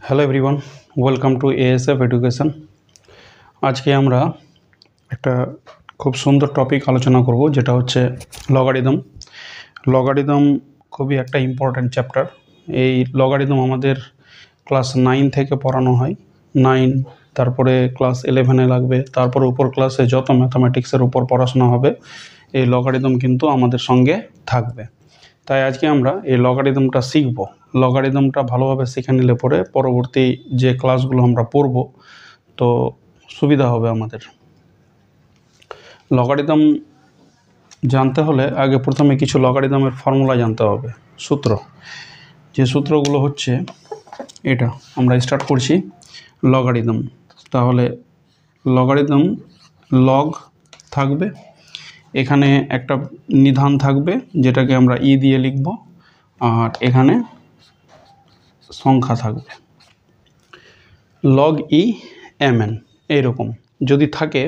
Hello everyone, welcome to ASF education. আজকে আমরা একটা খুব সুন্দর টপিক আলোচনা করব, যেটা হচ্ছে লগারিদম। লগারিদম খুবই একটা ইম্পর্ট্যান্ট চ্যাপ্টার। এই লগারিদম আমাদের ক্লাস 9 থেকে পড়ানো হয়। 9, তারপরে ক্লাস 11-এ লাগবে, তারপরে উপর ক্লাসে যত ম্যাথামেটিক্সের উপর পড়াশোনা হবে এই লগারিদম কিন্তু আমাদের সঙ্গে থাকবে। তাই আজকে আমরা এই লগারিদমটা শিখব। লগারিদমটা ভালোভাবে শিখে নিলে পরে পরবর্তী যে ক্লাসগুলো আমরা পড়ব তো সুবিধা হবে আমাদের। লগারিদম জানতে হলে আগে প্রথমে কিছু লগারিদমের ফর্মুলা জানতে হবে, সূত্র। যে সূত্রগুলো হচ্ছে এটা, আমরা স্টার্ট করছি লগারিদম। তাহলে লগারিদম লগ থাকবে, এখানে একটা নিধান থাকবে যেটাকে আমরা ই দিয়ে লিখব, আর এখানে সংখ্যা থাকবে লগ ই এম এন। এইরকম যদি থাকে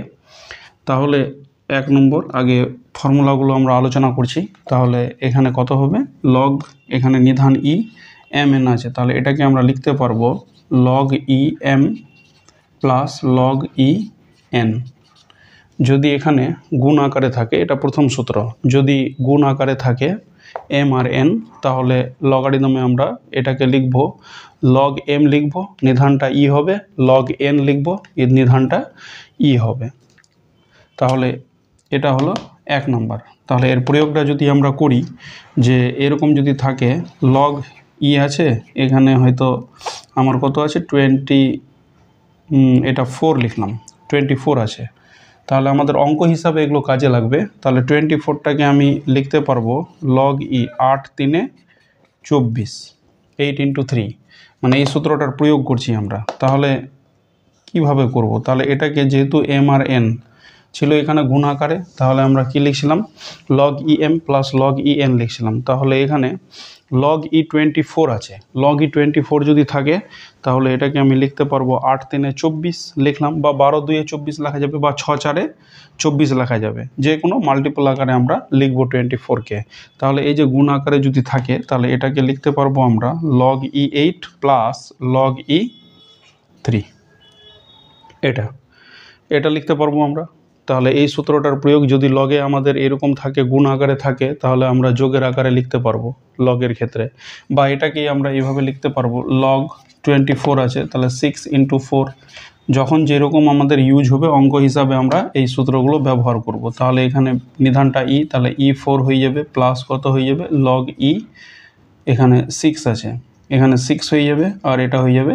তাহলে 1 নম্বর আগে ফর্মুলাগুলো আমরা আলোচনা করছি। তাহলে এখানে কত হবে, লগ, এখানে নিধান ই, এম এন আছে, তাহলে এটাকে আমরা লিখতে পারবো log e m plus log e n. যদি এখানে গুণ আকারে থাকে, এটা প্রথম সূত্র, যদি গুণ আকারে থাকে এম আর এন, তাহলে লগারিদমে আমরা এটাকে লিখব লগ এম লিখব, নিধানটা ই হবে, লগ এন লিখব, এর নিধানটা ই হবে। তাহলে এটা হলো 1 নম্বর। তাহলে এর প্রয়োগটা যদি আমরা করি, যে এরকম যদি থাকে লগ ই আছে, এখানে হয়তো আমার কত আছে 20, এটা 4 লিখলাম, 24 আছে, তাহলে আমাদের অঙ্ক হিসাবে এগুলো কাজে লাগবে। তাহলে 24টাকে আমি লিখতে পারবো লগ ই 8 3 24, 8 × 3, মানে এই সূত্রটার প্রয়োগ করছি আমরা। তাহলে কিভাবে করব, তাহলে এটাকে যেহেতু এম আর এন ছিল এখানে গুণ আকারে, তাহলে আমরা কি লিখছিলাম log e m plus log e n লিখছিলাম। তাহলে এখানে লগ ই 24 আছে, লগ ই 24 যদি থাকে তাহলে এটাকে আমি লিখতে পারবো 8 3 24 লিখলাম, বা 12 2 24 লেখা যাবে, বা 6 4 24 লেখা যাবে, যে কোনো মাল্টিপল আকারে আমরা লিখব 24কে। তাহলে এই যে গুণ আকারে যদি থাকে তাহলে এটাকে লিখতে পারবো আমরা লগ ই 8 প্লাস লগ ই 3, এটা লিখতে পারবো আমরা। তাহলে এই সূত্রটার প্রয়োগ যদি লগে আমাদের এরকম থাকে, গুণ আকারে থাকে, তাহলে আমরা যোগের আকারে লিখতে পারবো লগের ক্ষেত্রে, বা এটাকেই আমরা এইভাবে লিখতে পারবো লগ 24 আছে, তাহলে 6 × 4, যখন যেরকম আমাদের ইউজ হবে অঙ্ক হিসাবে আমরা এই সূত্রগুলো ব্যবহার করব। তাহলে এখানে নিধানটা ই, তাহলে ই 4 হয়ে যাবে, প্লাস কত হয়ে যাবে লগ ই, এখানে 6 আছে, এখানে 6 হয়ে যাবে, আর এটা হয়ে যাবে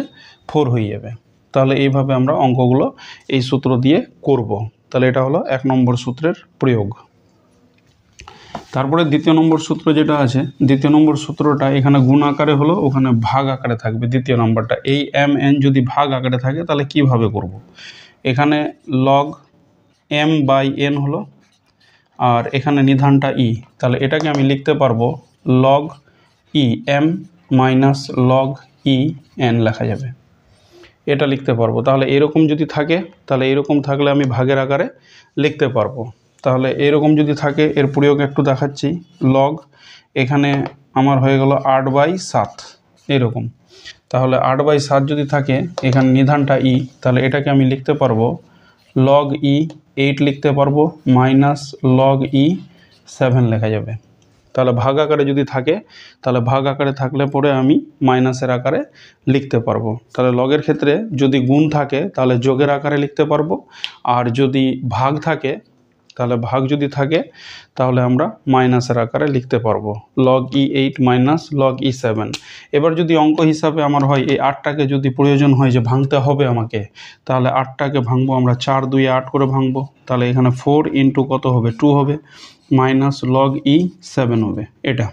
4 হয়ে যাবে। তাহলে এইভাবে আমরা অঙ্কগুলো এই সূত্র দিয়ে করব। তাহলে এটা হলো 1 নম্বর সূত্রের প্রয়োগ। তারপরে 2য় নম্বর সূত্র যেটা আছে, 2য় নম্বর সূত্রটা এখানে গুণ আকারে হলো, ওখানে ভাগ আকারে থাকবে। 2য় নম্বরটা এই এম এন যদি ভাগ আকারে থাকে তাহলে কিভাবে করব, এখানে লগ এম বাই এন হলো, আর এখানে নিধানটা ই, তাহলে এটাকে আমি লিখতে পারবো log e m minus log e n লেখা যাবে, এটা লিখতে পারবো। তাহলে এরকম যদি থাকে, তাহলে এরকম থাকলে আমি ভাগের আকারে লিখতে পারবো। তাহলে এরকম যদি থাকে, এর প্রয়োগ একটু দেখাচ্ছি, লগ, এখানে আমার হয়ে গেল 8/7 এরকম। তাহলে 8/7 যদি থাকে, এখানে নিধানটা ই, তাহলে এটাকে আমি লিখতে পারবো লগ ই 8 লিখতে পারবো, মাইনাস লগ ই 7 লেখা যাবে। তাহলে ভাগ আকারে যদি থাকে, তাহলে ভাগ আকারে থাকলে পরে আমি মাইনাসের আকারে লিখতে পারবো। তাহলে লগের ক্ষেত্রে যদি গুণ থাকে তাহলে যোগের আকারে লিখতে পারবো, আর যদি ভাগ থাকে, তাহলে ভাগ যদি থাকে তাহলে আমরা মাইনাসের আকারে লিখতে পারবো লগ ই 8 মাইনাস লগ ই 7। এবার যদি অঙ্ক হিসাবে আমার হয় এই 8টাকে যদি প্রয়োজন হয় যে ভাঙতে হবে আমাকে, তাহলে 8টাকে ভাঙবো আমরা 4 2 8 করে ভাঙবো। তাহলে এখানে 4 × কত হবে 2 হবে, মাইনাস লগ ই 7 হবে এটা।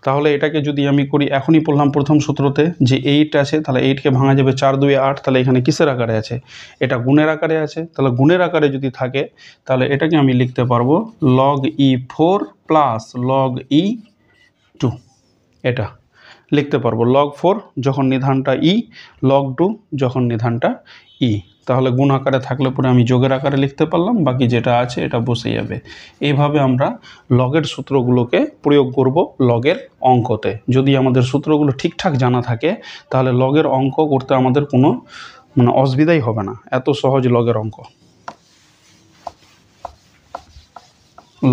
তাহলে এটাকে যদি আমি করি, এখনই বললাম প্রথম সূত্রতে যে 8 আছে, তাহলে 8কে ভাঙা যাবে 4 2 8, তাহলে এখানে কিসের আকারে আছে, এটা গুণের আকারে আছে। তাহলে গুণের আকারে যদি থাকে তাহলে এটাকে আমি লিখতে পারবো লগ ই 4 প্লাস লগ ই 2, এটা লিখতে পারবো লগ 4 যখন নিধানটা ই, লগ 2 যখন নিধানটা ই। তাহলে গুণ আকারে থাকলে পরে আমি যোগের আকারে লিখতে পারলাম, বাকি যেটা আছে এটা বসে যাবে। এইভাবে আমরা লগের সূত্রগুলোকে প্রয়োগ করব লগের অঙ্কতে। যদি আমাদের সূত্রগুলো ঠিকঠাক জানা থাকে তাহলে লগের অঙ্ক করতে আমাদের কোনো অসুবিধাই হবে না, এত সহজ লগের অঙ্ক।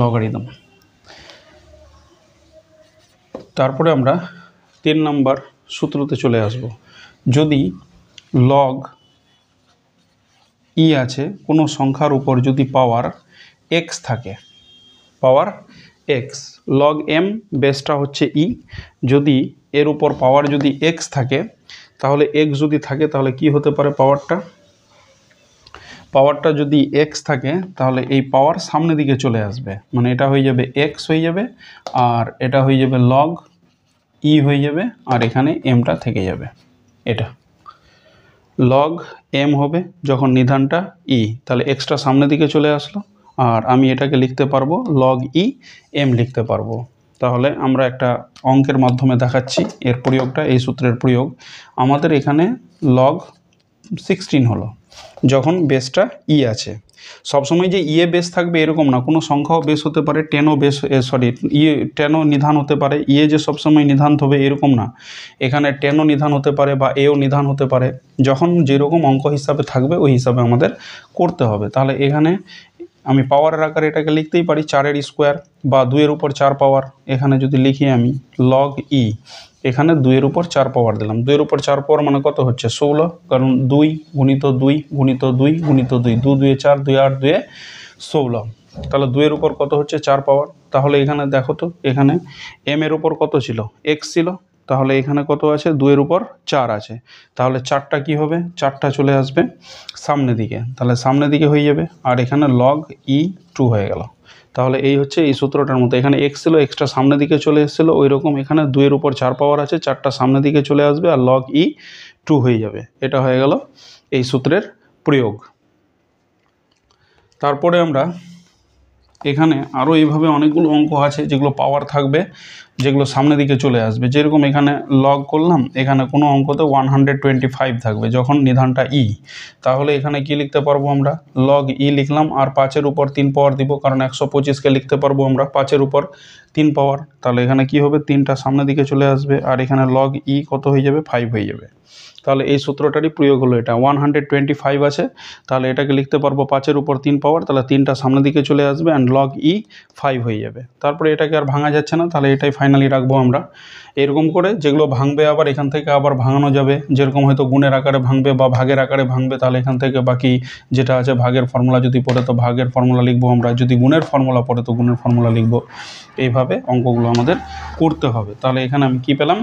লগারিদম। তারপরে আমরা 3 নম্বর সূত্রতে চলে আসব। যদি লগ ই আছে কোনো সংখ্যার উপর যদি পাওয়ার এক্স থাকে, পাওয়ার এক্স, লগ এম বেসটা হচ্ছে ই, যদি এর উপর পাওয়ার যদি এক্স থাকে তাহলে এক্স যদি থাকে তাহলে কি হতে পারে, পাওয়ারটা যদি এক্স থাকে তাহলে এই পাওয়ার সামনে দিকে চলে আসবে, মানে এটা হয়ে যাবে এক্স হয়ে যাবে, আর এটা হয়ে যাবে লগ ই হয়ে যাবে, আর এখানে এমটা থেকে যাবে। এটা লগ এম হবে যখন নিধানটা ই, তাহলে এক্সটা সামনের দিকে চলে আসলো, আর আমি এটাকে লিখতে পারবো লগ ই এম লিখতে পারবো। তাহলে আমরা একটা অঙ্কের মাধ্যমে দেখাচ্ছি এর প্রয়োগটা, এই সূত্রের প্রয়োগ। আমাদের এখানে লগ 16 হলো যখন বেসটা ই আছে। সবসময় যে ইয়ে বেস থাকবে এরকম না, কোনো সংখ্যাও বেস হতে পারে, 10ও বেস, সরি ইয়ে 10ও নিধান হতে পারে, ইয়ে যে সবসময় নিধান হবে এরকম না, এখানে 10ও নিধান হতে পারে বা এও নিধান হতে পারে। যখন যেরকম অঙ্ক হিসাবে থাকবে ওই হিসাবে আমাদের করতে হবে। তাহলে এখানে আমি পাওয়ারের আকারে এটাকে লিখতেই পারি 4-এর স্কোয়ার বা 2-এর উপর 4 পাওয়ার। এখানে যদি লিখি আমি লগ ই, এখানে 2-এর উপর 4 পাওয়ার দিলাম, 2-এর উপর 4 পাওয়ার মানে কত হচ্ছে 16, কারণ 2 গুণিত 2 গুণিত 2 গুণিত 2, 2 2 4, 2 8, 2 16, তাহলে 2-এর উপর কত হচ্ছে 4 পাওয়ার। তাহলে এখানে দেখো তো, এখানে এম এর উপর কত ছিল, এক্স ছিল, তাহলে এখানে কত আছে 2-এর উপর 4 আছে, তাহলে 4টা কি হবে, 4টা চলে আসবে সামনের দিকে, তাহলে সামনের দিকে হয়ে যাবে, আর এখানে লগ ই 2 হয়ে গেল। তাহলে এই হচ্ছে এই সূত্রটার মতো, এখানে এক্স ছিল, এক্সটা সামনের দিকে চলে এসেছিলো, ওই রকম এখানে 2-এর উপর 4 পাওয়ার আছে, 4টা সামনের দিকে চলে আসবে আর লগ ই 2 হয়ে যাবে। এটা হয়ে গেল এই সূত্রের প্রয়োগ। তারপরে আমরা এখানে আরও এইভাবে অনেকগুলো অঙ্ক আছে যেগুলো পাওয়ার থাকবে, যেগুলো সামনের দিকে চলে আসবে। যেরকম এখানে লগ করলাম, এখানে কোনো অঙ্কতে 125 থাকবে যখন নিধানটা ই, তাহলে এখানে কি লিখতে পারবো আমরা, লগ ই লিখলাম, আর 5-এর উপর 3 পাওয়ার দিব, কারণ 125কে লিখতে পারবো আমরা 5-এর উপর 3 পাওয়ার। তাহলে এখানে কি হবে, 3টা সামনের দিকে চলে আসবে, আর এখানে লগ ই কত হয়ে যাবে, 5 হয়ে যাবে। তাহলে এই সূত্রটারই প্রয়োগ হলো, এটা 125 আছে, তাহলে এটাকে লিখতে পারবো 5-এর উপর 3 পাওয়ার, তাহলে 3টা সামনের দিকে চলে আসবে অ্যান্ড লগ ই 5 হয়ে যাবে। তারপরে এটাকে আর ভাঙা যাচ্ছে না, তাহলে এটাই ফাইনালি রাখবো আমরা। এরকম করে যেগুলো ভাঙবে আবার এখান থেকে আবার ভাঙানো যাবে, যেরকম হয়তো গুণের আকারে ভাঙবে বা ভাগের আকারে ভাঙবে, তাহলে এখান থেকে বাকি যেটা আছে ভাগের ফর্মুলা যদি পড়ে তো ভাগের ফর্মুলা লিখবো আমরা, যদি গুণের ফর্মুলা পড়ে তো গুণের ফর্মুলা লিখবো। এইভাবে অঙ্কগুলো আমাদের করতে হবে। তাহলে এখানে আমি কি পেলাম,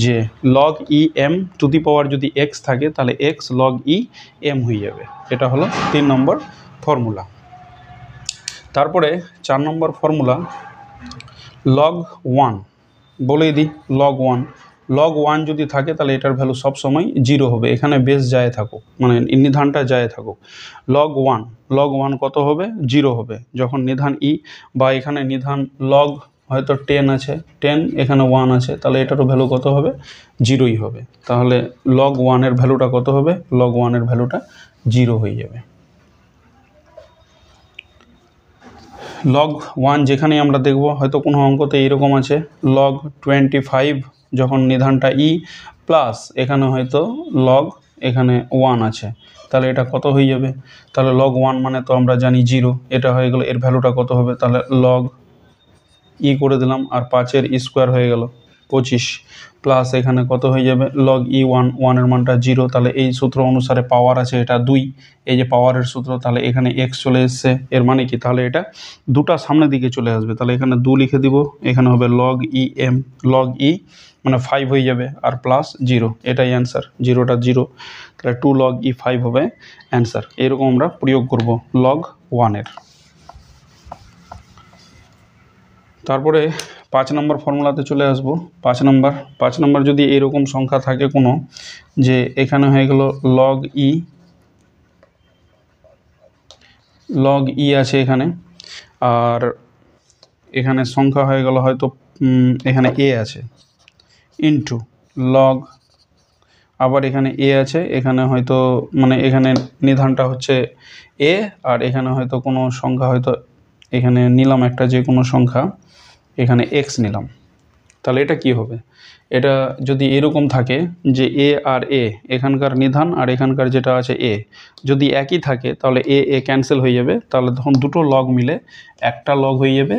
যে log e m to the power যদি এক্স থাকে তাহলে এক্স লগ ই এম হয়ে যাবে। এটা হলো 3 নম্বর ফর্মুলা। তারপরে 4 নম্বর ফর্মুলা লগ 1, বলেই দিই লগ 1, লগ 1 যদি থাকে তাহলে এটার ভ্যালু সবসময় 0 হবে, এখানে বেস যায় থাকুক, মানে নিধানটা যায় থাকুক। লগ 1 কত হবে, 0 হবে যখন নিধান ই, বা এখানে নিধান লগ হয়তো 10 আছে, 10 এখানে 1 আছে, তাহলে এটারও ভ্যালু কত হবে, 0ই হবে। তাহলে লগ 1-এর ভ্যালুটা কত হবে, লগ 1-এর ভ্যালুটা 0 হয়ে যাবে। লগ 1 যেখানেই আমরা দেখব, হয়তো কোনো অঙ্কতে এইরকম আছে লগ 25 যখন নিধানটা ই প্লাস এখানে হয়তো লগ এখানে 1 আছে, তাহলে এটা কত হয়ে যাবে, তাহলে লগ 1 মানে তো আমরা জানি 0, এটা হয়ে গেল, এর ভ্যালুটা কত হবে, তাহলে লগ ই করে দিলাম, আর 5-এর স্কোয়ার হয়ে গেল 25, প্লাস এখানে কত হয়ে যাবে লগ ই 1-এর মানটা 0, তাহলে এই সূত্র অনুসারে পাওয়ার আছে এটা 2, এই যে পাওয়ারের সূত্র, তাহলে এখানে এক্স চলে এসছে, এর মানে কি, তাহলে এটা দুটা সামনের দিকে চলে আসবে, তাহলে এখানে 2 লিখে দিব, এখানে হবে লগ ই এম, লগ ই মানে 5 হয়ে যাবে, আর প্লাস 0, এটাই অ্যান্সার, 0টা 0, তাহলে 2 লগ ই 5 হবে অ্যান্সার। এরকম আমরা প্রয়োগ করব লগ 1-এর। তারপরে 5 নম্বর ফর্মুলাতে চলে আসব। 5 নম্বর যদি এরকম সংখ্যা থাকে কোনো, যে এখানে হয়ে গেল লগ ই আছে এখানে, আর এখানে সংখ্যা হয়ে গেল হয়তো এখানে এ আছে, ইনটু লগ আবার এখানে এ আছে, এখানে হয়তো মানে এখানে নিধানটা হচ্ছে এ, আর এখানে হয়তো কোনো সংখ্যা হয়তো এখানে নিলাম একটা যে কোনো সংখ্যা, এখানে এক্স নিলাম। তাহলে এটা কি হবে? এটা যদি এরকম থাকে যে এ আর এ এখানকার নিধান আর এখানকার যেটা আছে এ যদি একই থাকে, তাহলে এ এ ক্যান্সেল হয়ে যাবে, তাহলে তখন দুটো লগ মিলে একটা লগ হয়ে যাবে।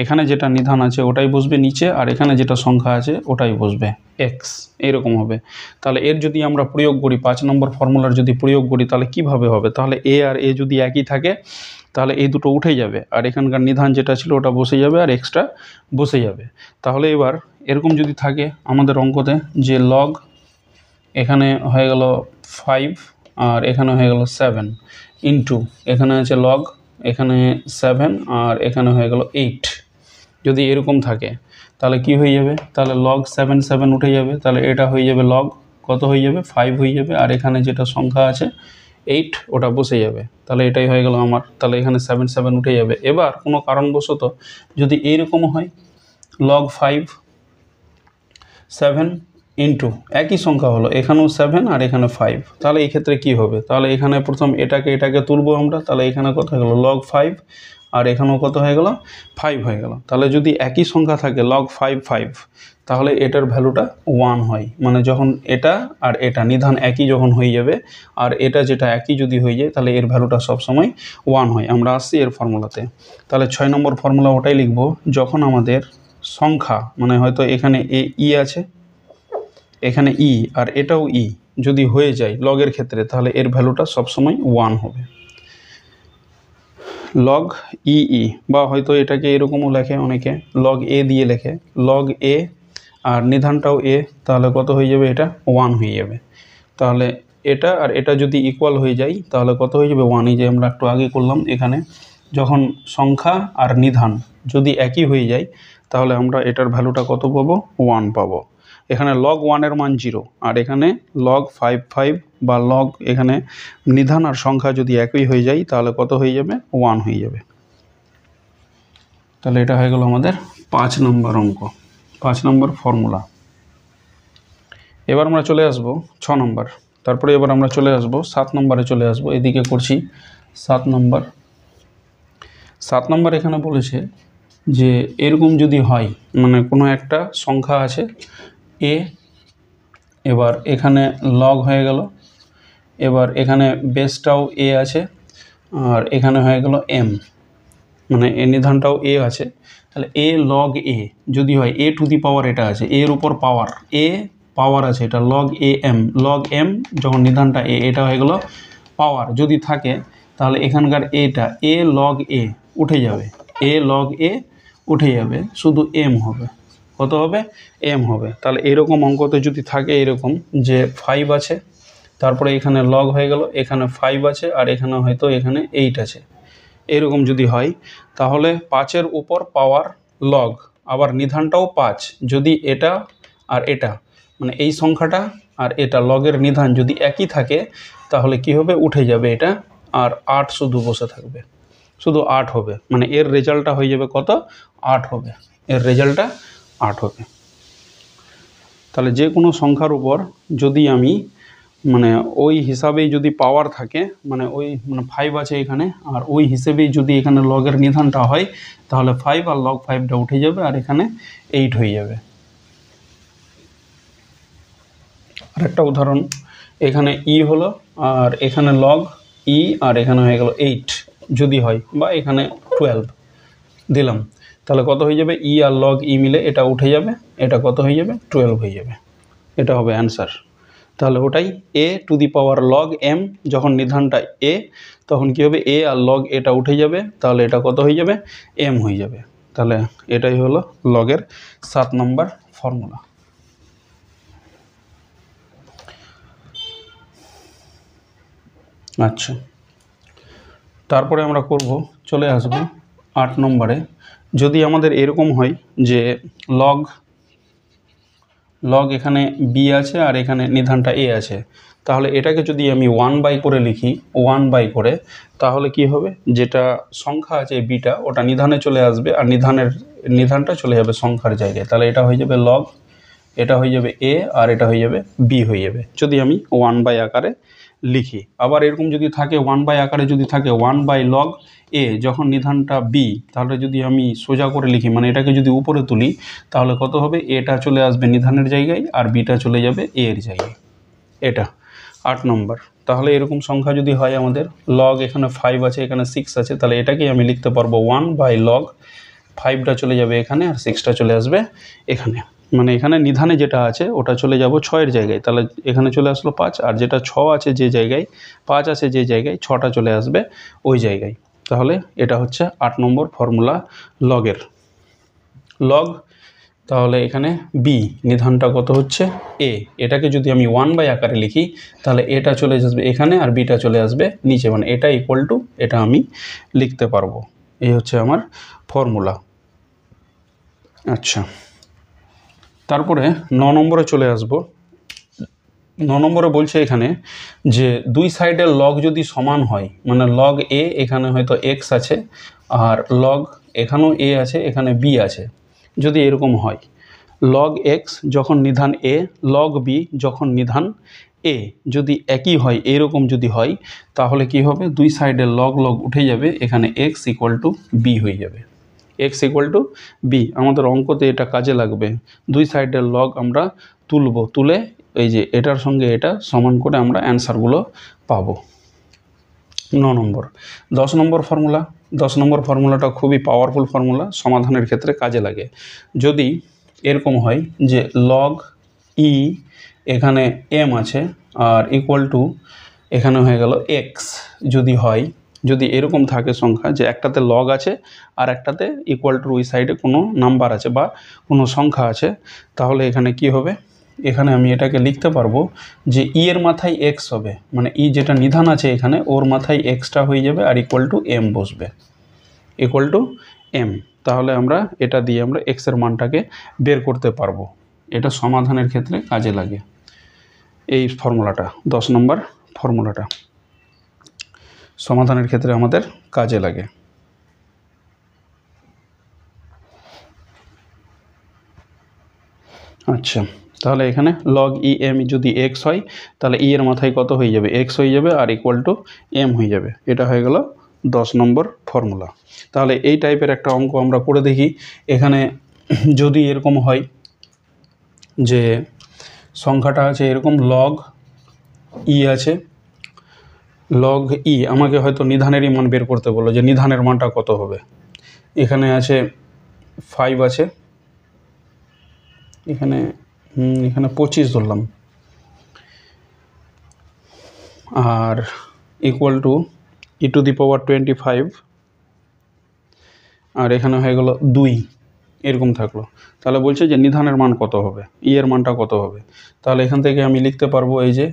এখানে যেটা নিধান আছে ওটাই বসবে নিচে, আর এখানে যেটা সংখ্যা আছে ওটাই বসবে এক্স, এরকম হবে। তাহলে এর যদি আমরা প্রয়োগ করি 5 নম্বর ফর্মুলার যদি প্রয়োগ করি তাহলে কিভাবে হবে? তাহলে এ আর এ যদি একই থাকে তাহলে এই দুটো উঠে যাবে, আর এখানকার নিধান যেটা ছিল ওটা বসে যাবে, আর এক্সট্রা বসে যাবে। তাহলে এবার এরকম যদি থাকে আমাদের অঙ্কতে যে লগ এখানে হয়ে গেল 5 আর এখানে হয়ে গেল 7 ইন্টু এখানে আছে লগ এখানে 7 আর এখানে হয়ে গেল 8, যদি এরকম থাকে তাহলে কি হয়ে যাবে? তাহলে লগ 7 7 উঠে যাবে, তাহলে এটা হয়ে যাবে লগ কত হয়ে যাবে? 5 হয়ে যাবে, আর এখানে যেটা সংখ্যা আছে 8 ওটা বসে যাবে। তাহলে এটাই হয়ে গেল আমার, তাহলে এখানে 7 7 উঠে যাবে। এবার কোনো কারণবশত যদি এইরকম হয় লগ 5 7 ইন্টু একই সংখ্যা হলো এখানেও 7 আর এখানে 5, তাহলে এই ক্ষেত্রে কি হবে? তাহলে এখানে প্রথম এটাকে তুলবো আমরা, তাহলে এখানে কত হয়ে গেল? লগ 5, আর এখানেও কত হয়ে গেল? 5 হয়ে গেল। তাহলে যদি একই সংখ্যা থাকে লগ 5 5, তাহলে এটার ভ্যালুটা 1 হয়, মানে যখন এটা আর এটা নিধান একই যখন হয়ে যাবে আর এটা যেটা একই যদি হয়ে যায় তাহলে এর ভ্যালুটা সবসময় 1 হয়। আমরা আসছি এর ফর্মুলাতে, তাহলে 6 নম্বর ফর্মুলা ওটাই লিখব, যখন আমাদের সংখ্যা মানে হয়তো এখানে ই আছে এখানে ই আর এটাও ই যদি হয়ে যায় লগের ক্ষেত্রে, তাহলে এর ভ্যালুটা সবসময় 1 হবে। লগ ই বা হয়তো এটাকে এরকমও লেখে অনেকে, লগ এ দিয়ে লেখে, লগ এ আর নিধানটাও এ, তাহলে কত হয়ে যাবে? এটা 1 হয়ে যাবে। তাহলে এটা আর এটা যদি ইকুয়াল হয়ে যায় তাহলে কত হয়ে যাবে? 1। এই যে আমরা একটু আগে করলাম, এখানে যখন সংখ্যা আর নিধান যদি একই হয়ে যায় তাহলে আমরা এটার ভ্যালুটা কত পাবো? 1 পাবো। এখানে লগ 1-এর মান 0, আর এখানে লগ 5 5 বা লগ এখানে নিধান আর সংখ্যা যদি একই হয়ে যায় তাহলে কত হয়ে যাবে? 1 হয়ে যাবে। তাহলে এটা হয়ে গেল আমাদের 5 নম্বর অঙ্ক, 5 নম্বর ফর্মুলা। এবার আমরা চলে আসব 6 নম্বর, তারপরে এবার আমরা চলে আসব 7 নম্বরে চলে আসব। এদিকে করছি 7 নম্বর। 7 নম্বর এখানে বলেছে যে এরকম যদি হয়, মানে কোনো একটা সংখ্যা আছে এ, এবার এখানে লগ হয়ে গেল, এবার এখানে বেসটাও এ আছে, আর এখানে হয়ে গেল এম, মানে এ নিধানটাও এ আছে। তাহলে এ লগ এ যদি হয়, এ টু দি পাওয়ার এটা আছে, এর উপর পাওয়ার এ পাওয়ার আছে, এটা log a m, log m যখন নিধানটা এ, এটা হয়ে গেল পাওয়ার যদি থাকে, তাহলে এখানকার এটা এ লগ এ উঠে যাবে, এ লগ এ উঠে যাবে, শুধু এম হবে। কত হবে? এম হবে। তাহলে এরকম অঙ্কতে যদি থাকে এরকম যে 5 আছে, তারপরে এখানে লগ হয়ে গেল, এখানে 5 আছে, আর এখানে হয়তো এখানে 8 আছে, এরকম যদি হয় তাহলে 5-এর উপর পাওয়ার লগ, আবার নিধানটাও 5, যদি এটা আর এটা মানে এই সংখ্যাটা আর এটা লগের নিধান যদি একই থাকে তাহলে কি হবে? উঠে যাবে এটা, আর 8 শুধু বসে থাকবে, শুধু 8 হবে, মানে এর রেজাল্টটা হয়ে যাবে কত? 8 হবে, এর রেজাল্টটা 8 হবে। তাহলে যে কোনো সংখ্যার উপর যদি আমি মানে ওই হিসাবেই যদি পাওয়ার থাকে, মানে ওই মানে 5 আছে এখানে, আর ওই হিসেবেই যদি এখানে লগের নিধানটা হয় তাহলে 5 আর লগ 5টা উঠে যাবে, আর এখানে 8 হয়ে যাবে। আর একটা উদাহরণ, এখানে ই হলো আর এখানে লগ ই আর এখানে হয়ে গেল 8 যদি হয়, বা এখানে 12 দিলাম, তাহলে কত হয়ে যাবে? ই আর লগ ই মিলে এটা উঠে যাবে, এটা কত হয়ে যাবে? 12 হয়ে যাবে। এটা হবে অ্যান্সার। তাহলে ওটাই a to the power log m, যখন নিধানটা এ তখন কি হবে? এ আর লগ এটা উঠে যাবে, তাহলে এটা কত হয়ে যাবে? এম হয়ে যাবে। তাহলে এটাই হলো লগের 7 নম্বর ফর্মুলা। আচ্ছা, তারপরে আমরা করব, চলে আসব 8 নম্বরে। যদি আমাদের এরকম হয় যে লগ এখানে বি আছে আর এখানে নিধানটা এ আছে, তাহলে এটাকে যদি আমি 1/, করে লিখি 1/, করে, তাহলে কি হবে? যেটা সংখ্যা আছে বিটা ওটা নিধানে চলে আসবে, আর নিধানটা চলে যাবে সংখ্যার জায়গায়, তাহলে এটা হয়ে যাবে লগ এটা হয়ে যাবে এ আর এটা হয়ে যাবে বি হয়ে যাবে, যদি আমি 1/, আকারে লিখি। আবার এরকম যদি থাকে 1/, আকারে যদি থাকে 1/log এ, যখন নিধানটা বি, তাহলে যদি আমি সোজা করে লিখি, মানে এটাকে যদি উপরে তুলি, তাহলে কত হবে, এটা চলে আসবে নিধানের জায়গায় আর বিটা চলে যাবে এ এর জায়গায়। এটা 8 নম্বর। তাহলে এরকম সংখ্যা যদি হয় আমাদের, লগ এখানে 5 আছে, এখানে 6 আছে, তাহলে এটাকেই আমি লিখতে পারবো 1/log 5টা চলে যাবে এখানে আর 6টা চলে আসবে এখানে, মানে এখানে নিধানে যেটা আছে ওটা চলে যাব 6-এর জায়গায়, তাহলে এখানে চলে আসলো 5, আর যেটা 6 আছে যে জায়গায়, 5 আছে যে জায়গায়, 6টা চলে আসবে ওই জায়গায়। তাহলে এটা হচ্ছে 8 নম্বর ফর্মুলা লগের। লগ, তাহলে এখানে বি নিধানটা কত হচ্ছে এ, এটাকে যদি আমি 1/, আকারে লিখি, তাহলে এটা চলে আসবে এখানে আর বিটা চলে আসবে নিচে, মানে এটা ইকুয়াল টু এটা আমি লিখতে পারবো। এই হচ্ছে আমার ফর্মুলা। আচ্ছা, তারপরে 9 নম্বরে চলে আসব। 9 নম্বরে বলছে এখানে যে দুই সাইডের লগ যদি সমান হয়, মানে লগ এ এখানে হয়তো এক্স আছে আর লগ এখানেও এ আছে, এখানে বি আছে, যদি এরকম হয়, লগ এক্স যখন নিধান এ, লগ বি যখন নিধান এ যদি একই হয়, এরকম যদি হয়, তাহলে কি হবে, দুই সাইডের লগ লগ উঠে যাবে, এখানে এক্স ইকুয়াল টু বি হয়ে যাবে। এক্স ইকুয়াল টু বি, আমাদের অঙ্কতে এটা কাজে লাগবে। দুই সাইডের লগ আমরা তুলব, তুলে এই যে এটার সঙ্গে এটা সমান করে আমরা অ্যান্সারগুলো পাবো। 9 নম্বর। 10 নম্বর ফর্মুলা। 10 নম্বর ফর্মুলাটা খুবই পাওয়ারফুল ফর্মুলা, সমাধানের ক্ষেত্রে কাজে লাগে। যদি এরকম হয় যে লগ ই এখানে এম আছে আর ইকুয়াল টু এখানে হয়ে গেল এক্স, যদি হয়, যদি এরকম থাকে সংখ্যা যে একটাতে লগ আছে আর একটাতে ইকুয়াল টু ওই সাইডে কোনো নাম্বার আছে বা কোনো সংখ্যা আছে, তাহলে এখানে কি হবে, এখানে আমি এটাকে লিখতে পারবো যে ই এর মাথায় এক্স হবে, মানে ই যেটা নিধান আছে এখানে ওর মাথায় এক্সটা হয়ে যাবে আর ইকুয়াল টু এম বসবে, ইকুয়াল টু এম। তাহলে আমরা এটা দিয়ে আমরা এক্সের মানটাকে বের করতে পারবো। এটা সমাধানের ক্ষেত্রে কাজে লাগে এই ফর্মুলাটা, 10 নম্বর ফর্মুলাটা সমাধানের ক্ষেত্রে আমাদের কাজে লাগে। আচ্ছা, তাহলে এখানে লগ ই এম যদি এক্স হয়, তাহলে ই এর মাথায় কত হয়ে যাবে, এক্স হয়ে যাবে আর ইকুয়াল টু এম হয়ে যাবে। এটা হয়ে গেল 10 নম্বর ফর্মুলা। তাহলে এই টাইপের একটা অঙ্ক আমরা করে দেখি। এখানে যদি এরকম হয় যে সংখ্যাটা আছে এরকম, লগ ই আছে, লগ ই আমাকে হয়তো নিধানেরই মান বের করতে বললো, যে নিধানের মানটা কত হবে। এখানে আছে 5 আছে, এখানে 25 ধরলাম, আর equal to e to the power 25, আর এখানে হয়ে গেল 2, এরকম থাকলো। তাহলে বলছে যে নিধানের মান কত হবে, ই এর মানটা কত হবে। তাহলে এখান থেকে আমি লিখতে পারবো এই যে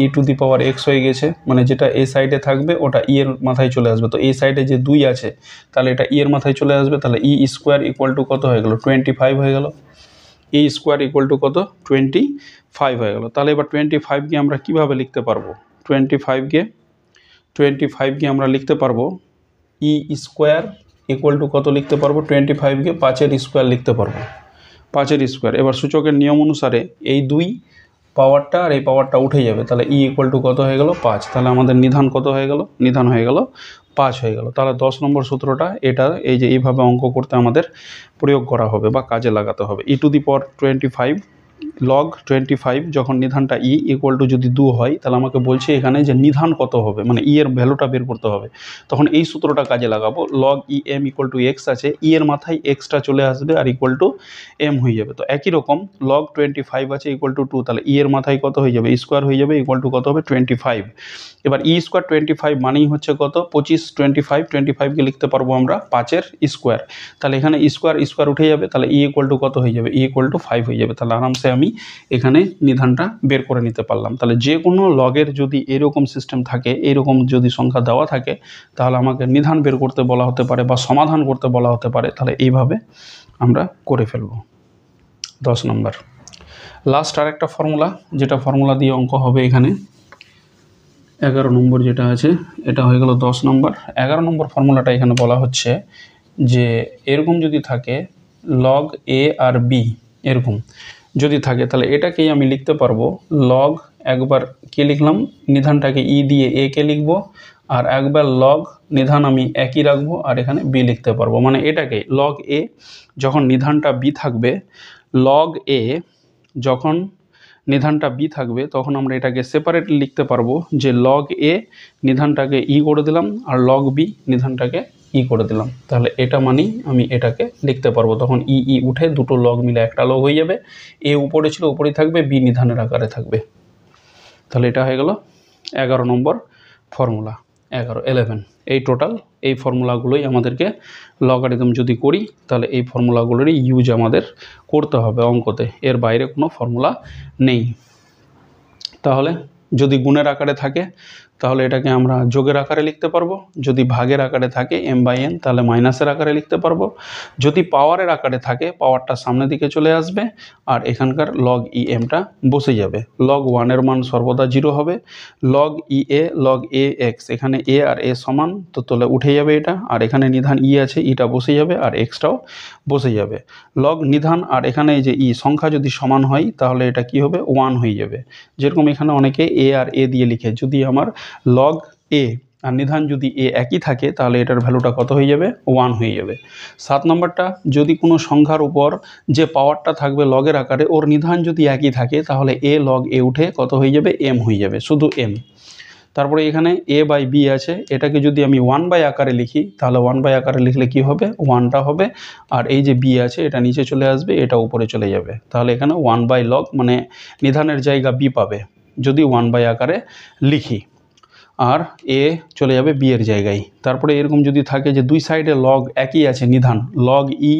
ই টু দি পাওয়ার এক্স হয়ে গেছে, মানে যেটা এই সাইডে থাকবে ওটা ই এর মাথায় চলে আসবে, তো এই সাইডে যে 2 আছে তাহলে এটা ই এর মাথায় চলে আসবে, তাহলে ই স্কোয়ার ইকুয়াল টু কত হয়ে গেল, 25 হয়ে গেল। ই স্কোয়ার ইকুয়াল টু কত, 25 হয়ে গেল। তাহলে এবার 25কে আমরা কীভাবে লিখতে পারবো, 25কে আমরা লিখতে পারবো ই স্কোয়ার ইকুয়াল টু কত লিখতে পারবো, 25কে 5-এর স্কোয়ার লিখতে পারবো, 5-এর স্কোয়ার। এবার সূচকের নিয়ম অনুসারে এই 2 পাওয়ারটা আর এই পাওয়ারটা উঠে যাবে, তাহলে ই ইকুয়াল টু কত হয়ে গেল, 5। তাহলে আমাদের নিধান কত হয়ে গেল, নিধান হয়ে গেল 5 হয়ে গেল। তাহলে 10 নম্বর সূত্রটা এটা, এই যে এইভাবে অঙ্ক করতে আমাদের প্রয়োগ করা হবে বা কাজে লাগাতে হবে। ই টু দি পাওয়ার 25 লগ 25 যখন নিধানটা ই ইকুয়াল টু যদি 2 হয়, তাহলে আমাকে বলছে এখানে যে নিধান কত হবে, মানে ই এর ভ্যালুটা বের করতে হবে। তখন এই সূত্রটা কাজে লাগাবো, log e m equal to x আছে, ই এর মাথায় এক্সটা চলে আসবে আর ইকুয়াল টু এম হয়ে যাবে। তো একই রকম লগ 25 আছে ইকুয়াল টু 2, তাহলে ই এর মাথায় কত হয়ে যাবে, স্কোয়ার হয়ে যাবে, ইকুয়াল টু কত হবে, 25। এবার ই স্কোয়ার 25 মানেই হচ্ছে কত, 25, 25কে লিখতে পারবো আমরা 5-এর স্কোয়ার। তাহলে এখানে স্কোয়ার স্কোয়ার উঠে যাবে, তাহলে ই ইকুয়াল টু কত হয়ে যাবে, ই ইকুয়াল টু 5 হয়ে যাবে। তাহলে আরামসে আমি এখানে নিধানটা বের করে নিতে পারলাম। তাহলে যে কোনো লগের যদি এরকম সিস্টেম থাকে, এরকম যদি সংখ্যা দেওয়া থাকে, তাহলে আমাকে নিধান বের করতে বলা হতে পারে বা সমাধান করতে বলা হতে পারে, তাহলে এইভাবে আমরা করে ফেলব। 10 নম্বর লাস্ট আর একটা ফর্মুলা, যেটা ফর্মুলা দিয়ে অঙ্ক হবে এখানে 11 নম্বর যেটা আছে, এটা হয়ে গেল 10 নম্বর। 11 নম্বর ফর্মুলাটা এখানে বলা হচ্ছে যে এরকম যদি থাকে লগ এ আর বি, এরকম যদি থাকে তাহলে এটাকেই আমি লিখতে পারবো লগ, একবার কি লিখলাম নিধানটাকে ই দিয়ে এ কে লিখবো, আর একবার লগ নিধান আমি একই রাখবো আর এখানে বি লিখতে পারবো। মানে এটাকে লগ এ যখন নিধানটা বি থাকবে, লগ এ যখন নিধানটা বি থাকবে তখন আমরা এটাকে সেপারেটলি লিখতে পারবো যে লগ এ নিধানটাকে ই করে দিলাম আর লগ বি নিধানটাকে ই করে দিলাম। তাহলে এটা মানেই আমি এটাকে লিখতে পারবো। তখন ই ই উঠে দুটো লগ মিলে একটা লগ হয়ে যাবে। এ উপরে ছিল উপরেই থাকবে, বি নিধানের আকারে থাকবে। তাহলে এটা হয়ে গেল 11 নম্বর ফর্মুলা। 11 এই টোটাল এই ফর্মুলাগুলোই আমাদেরকে লগারিদম যদি করি তাহলে এই ফর্মুলাগুলোরই ইউজ আমাদের করতে হবে অঙ্কতে, এর বাইরে কোনো ফর্মুলা নেই। তাহলে যদি গুণের আকারে থাকে তাহলে এটাকে আমরা যোগের আকারে লিখতে পারবো, যদি ভাগের আকারে থাকে m/n তাহলে মাইনাসের আকারে লিখতে পারবো, যদি পাওয়ারের আকারে থাকে পাওয়ারটা সামনের দিকে চলে আসবে আর এখানকার লগ ই এমটা বসে যাবে। লগ 1 এর মান সর্বদা 0 হবে, লগ ই এ লগ এ এক্স, এখানে এ আর এ সমান তো তোলে উঠে যাবে এটা, আর এখানে নিধান ই আছে ইটা বসে যাবে আর এক্সটাও বসে যাবে। লগ নিধান আর এখানে এই যে ই সংখ্যা যদি সমান হয় তাহলে এটা কি হবে 1 হয়ে যাবে। যেরকম এখানে অনেকে এ আর এ দিয়ে লিখে, যদি আমার লগ এ আর নিধান যদি এ একই থাকে তাহলে এটার ভ্যালুটা কত হয়ে যাবে 1 হয়ে যাবে। 7 নম্বরটা, যদি কোনো সংখ্যার উপর যে পাওয়ারটা থাকবে লগের আকারে ওর নিধান যদি একই থাকে তাহলে এ লগ এ উঠে কত হয়ে যাবে এম হয়ে যাবে, শুধু এম। তারপরে এখানে এ বাই বি আছে, এটাকে যদি আমি 1/, আকারে লিখি তাহলে 1/, আকারে লিখলে কি হবে 1টা হবে, আর এই যে বি আছে এটা নিচে চলে আসবে, এটা উপরে চলে যাবে। তাহলে এখানে 1/, লগ মানে নিধানের জায়গা বি পাবে যদি 1/, আকারে লিখি, আর এ চলে যাবে বি এর জায়গায়। তারপরে এরকম যদি থাকে যে দুই সাইডে লগ একই আছে নিধান, লগ ই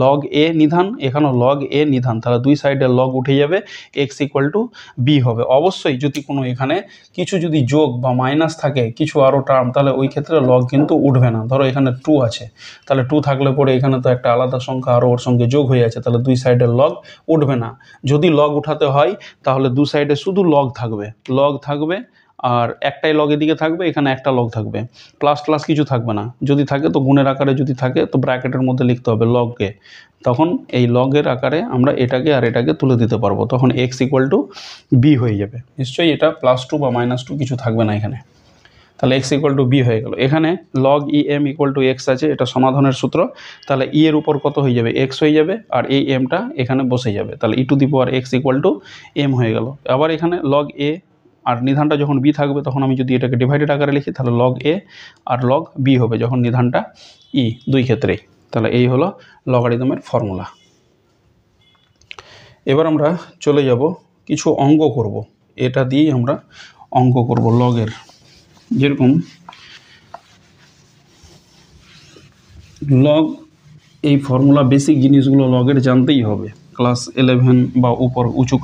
লগ এ নিধান, এখানেও লগ এ নিধান, তাহলে দুই সাইডে লগ উঠে যাবে, এক্স ইকুয়াল টু বি হবে। অবশ্যই যদি কোনো এখানে কিছু যদি যোগ বা মাইনাস থাকে কিছু আরও টার্ম তাহলে ওই ক্ষেত্রে লগ কিন্তু উঠবে না। ধরো এখানে 2 আছে, তাহলে 2 থাকলে পরে এখানে তো একটা আলাদা সংখ্যা আরও ওর সঙ্গে যোগ হয়ে আছে, তাহলে দুই সাইডে লগ উঠবে না। যদি লগ উঠাতে হয় তাহলে দু সাইডে শুধু লগ থাকবে আর একটাই লগ এদিকে থাকবে, এখানে একটা লগ থাকবে, প্লাস প্লাস কিছু থাকবে না। যদি থাকে তো গুণের আকারে, যদি থাকে তো ব্র্যাকেটের মধ্যে লিখতে হবে লগকে। তখন এই লগের আকারে আমরা এটাকে আর এটাকে তুলে দিতে পারবো, তখন এক্স ইকুয়াল টু বি হয়ে যাবে। নিশ্চয়ই এটা +2 বা -2 কিছু থাকবে না এখানে, তাহলে এক্স ইকুয়াল টু বি হয়ে গেল। এখানে log e m equal to x আছে, এটা সমাধানের সূত্র, তাহলে ই এর উপর কত হয়ে যাবে এক্স হয়ে যাবে, আর এই এমটা এখানে বসে যাবে, তাহলে e to the power x equal to m হয়ে গেল। আবার এখানে লগ এ আর নিধানটা যখন বি থাকবে তখন আমি যদি এটাকে ডিভাইডেড আকারে লিখি তাহলে লগ এ আর লগ বি হবে যখন নিধানটা ই, দুই ক্ষেত্রেই। তাহলে এই হলো লগারিদমের ফর্মুলা। এবার আমরা চলে যাব কিছু অঙ্ক করব, এটা দিয়েই আমরা অঙ্ক করব লগের। যেরকম লগ, এই ফর্মুলা বেসিক জিনিসগুলো লগের জানতেই হবে। ক্লাস 11 বা উপর উঁচু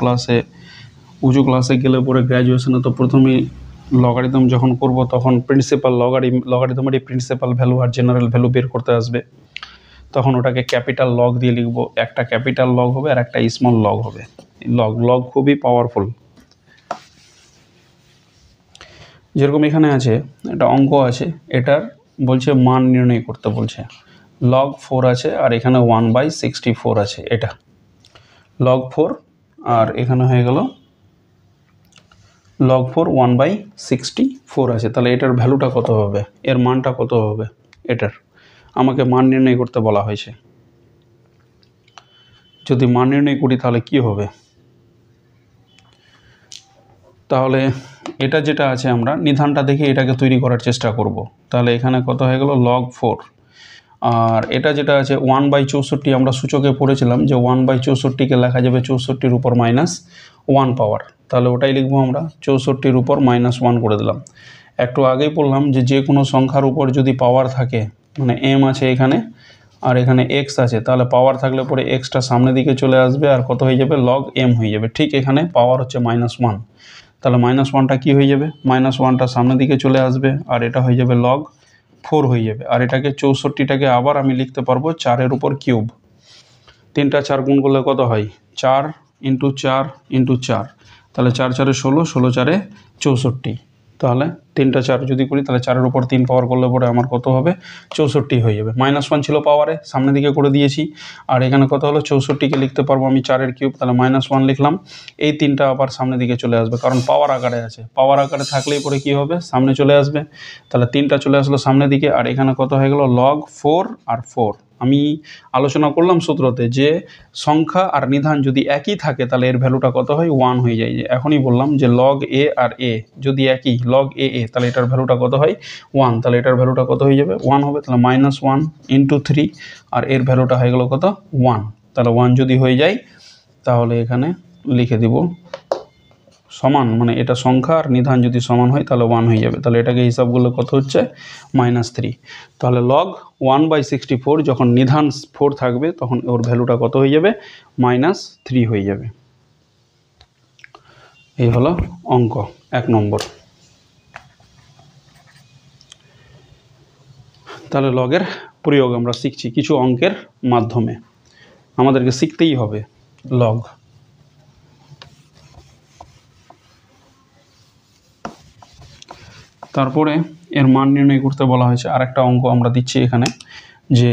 ক্লাসে গেলে পরে গ্র্যাজুয়েশনে তো প্রথমেই লগারিদম যখন করব তখন প্রিন্সিপাল লগারিদমেরই প্রিন্সিপাল ভ্যালু আর জেনারেল ভ্যালু বের করতে আসবে, তখন ওটাকে ক্যাপিটাল লগ দিয়ে লিখব। একটা ক্যাপিটাল লগ হবে আর একটা স্মল লগ হবে। লগ খুবই পাওয়ারফুল। যেরকম এখানে আছে একটা অঙ্ক আছে, এটার বলছে মান নির্ণয় করতে বলছে। লগ 4 আছে আর এখানে 1/64 আছে, এটা লগ 4 আর এখানে হয়ে গেল লগ 4 1/64 আছে। তাহলে এটার ভ্যালুটা কত হবে, এর মানটা কত হবে, এটার আমাকে মান নির্ণয় করতে বলা হয়েছে। যদি মান নির্ণয় করি তাহলে কি হবে, তাহলে এটা যেটা আছে আমরা নিধানটা দেখে এটাকে তৈরি করার চেষ্টা করব। তাহলে এখানে কত হয়ে গেল লগ 4, আর এটা যেটা আছে 1/64 আমরা সূচকে পড়েছিলাম যে 1/64কে লেখা যাবে 64-র উপর -1 পাওয়ার, তাহলে ওটাই লিখবো আমরা 64-র উপর -1 করে দিলাম। একটু আগেই বললাম যে কোনো সংখ্যার উপর যদি পাওয়ার থাকে, মানে এম আছে এখানে আর এখানে এক্স আছে, তাহলে পাওয়ার থাকলে পরে এক্সটা সামনের দিকে চলে আসবে আর কত হয়ে যাবে লগ এম হয়ে যাবে। ঠিক এখানে পাওয়ার হচ্ছে -1, তাহলে -1টা কি হয়ে যাবে, -1টা সামনের দিকে চলে আসবে আর এটা হয়ে যাবে লগ 4 হয়ে যাবে। আর এটাকে 64টাকে আবার আমি লিখতে পারবো 4-এর উপর কিউব, 3টা 4 গুণ করলে কত হয় 4 × 4 × 4, তাহলে 4 × 4 = 16, 16 × 4 = 64। তাহলে 3টা 4 যদি করি তাহলে 4-এর উপর 3 পাওয়ার করলে পরে আমার কত হবে 64 হয়ে যাবে। -1 ছিল পাওয়ারে, সামনের দিকে করে দিয়েছি। আর এখানে কত হলো 64কে লিখতে পারবো আমি 4-এর কিউব, তাহলে -1 লিখলাম। এই 3টা আবার সামনের দিকে চলে আসবে, কারণ পাওয়ার আকারে আছে। পাওয়ার আকারে থাকলেই পরে কি হবে সামনে চলে আসবে। তাহলে 3টা চলে আসলো সামনের দিকে। আর এখানে কত হয়ে গেল log 4 আর 4। আমি আলোচনা করলাম সূত্রতে যে সংখ্যা আর নিধান যদি একই থাকে তাহলে এর ভ্যালুটা কত হয় 1 হয়ে যায়। যে এখনই বললাম যে log a আর a যদি একই log a তাহলে এটার ভ্যালুটা কত হয় 1। তাহলে এটার ভ্যালুটা কত হয়ে যাবে 1 হবে। তাহলে -1 × 3 আর এর ভ্যালুটা হয়ে গেল কত 1। তাহলে 1 যদি হয়ে যায় তাহলে এখানে লিখে দিব সমান, মানে এটা সংখ্যা আর নিধান যদি সমান হয় তাহলে 1 হয়ে যাবে। তাহলে এটাকে হিসাব করলে কত হচ্ছে -3। তাহলে log 1/64 যখন নিধান 4 থাকবে তখন ওর ভ্যালুটা কত হয়ে যাবে -3 হয়ে যাবে। এই হলো অঙ্ক 1 নম্বর। তাহলে লগের প্রয়োগ আমরা শিখছি কিছু অঙ্কের মাধ্যমে, আমাদেরকে শিখতেই হবে লগ। তারপরে এর মান নির্ণয় করতে বলা হয়েছে। আরেকটা অঙ্ক আমরা দিচ্ছি এখানে, যে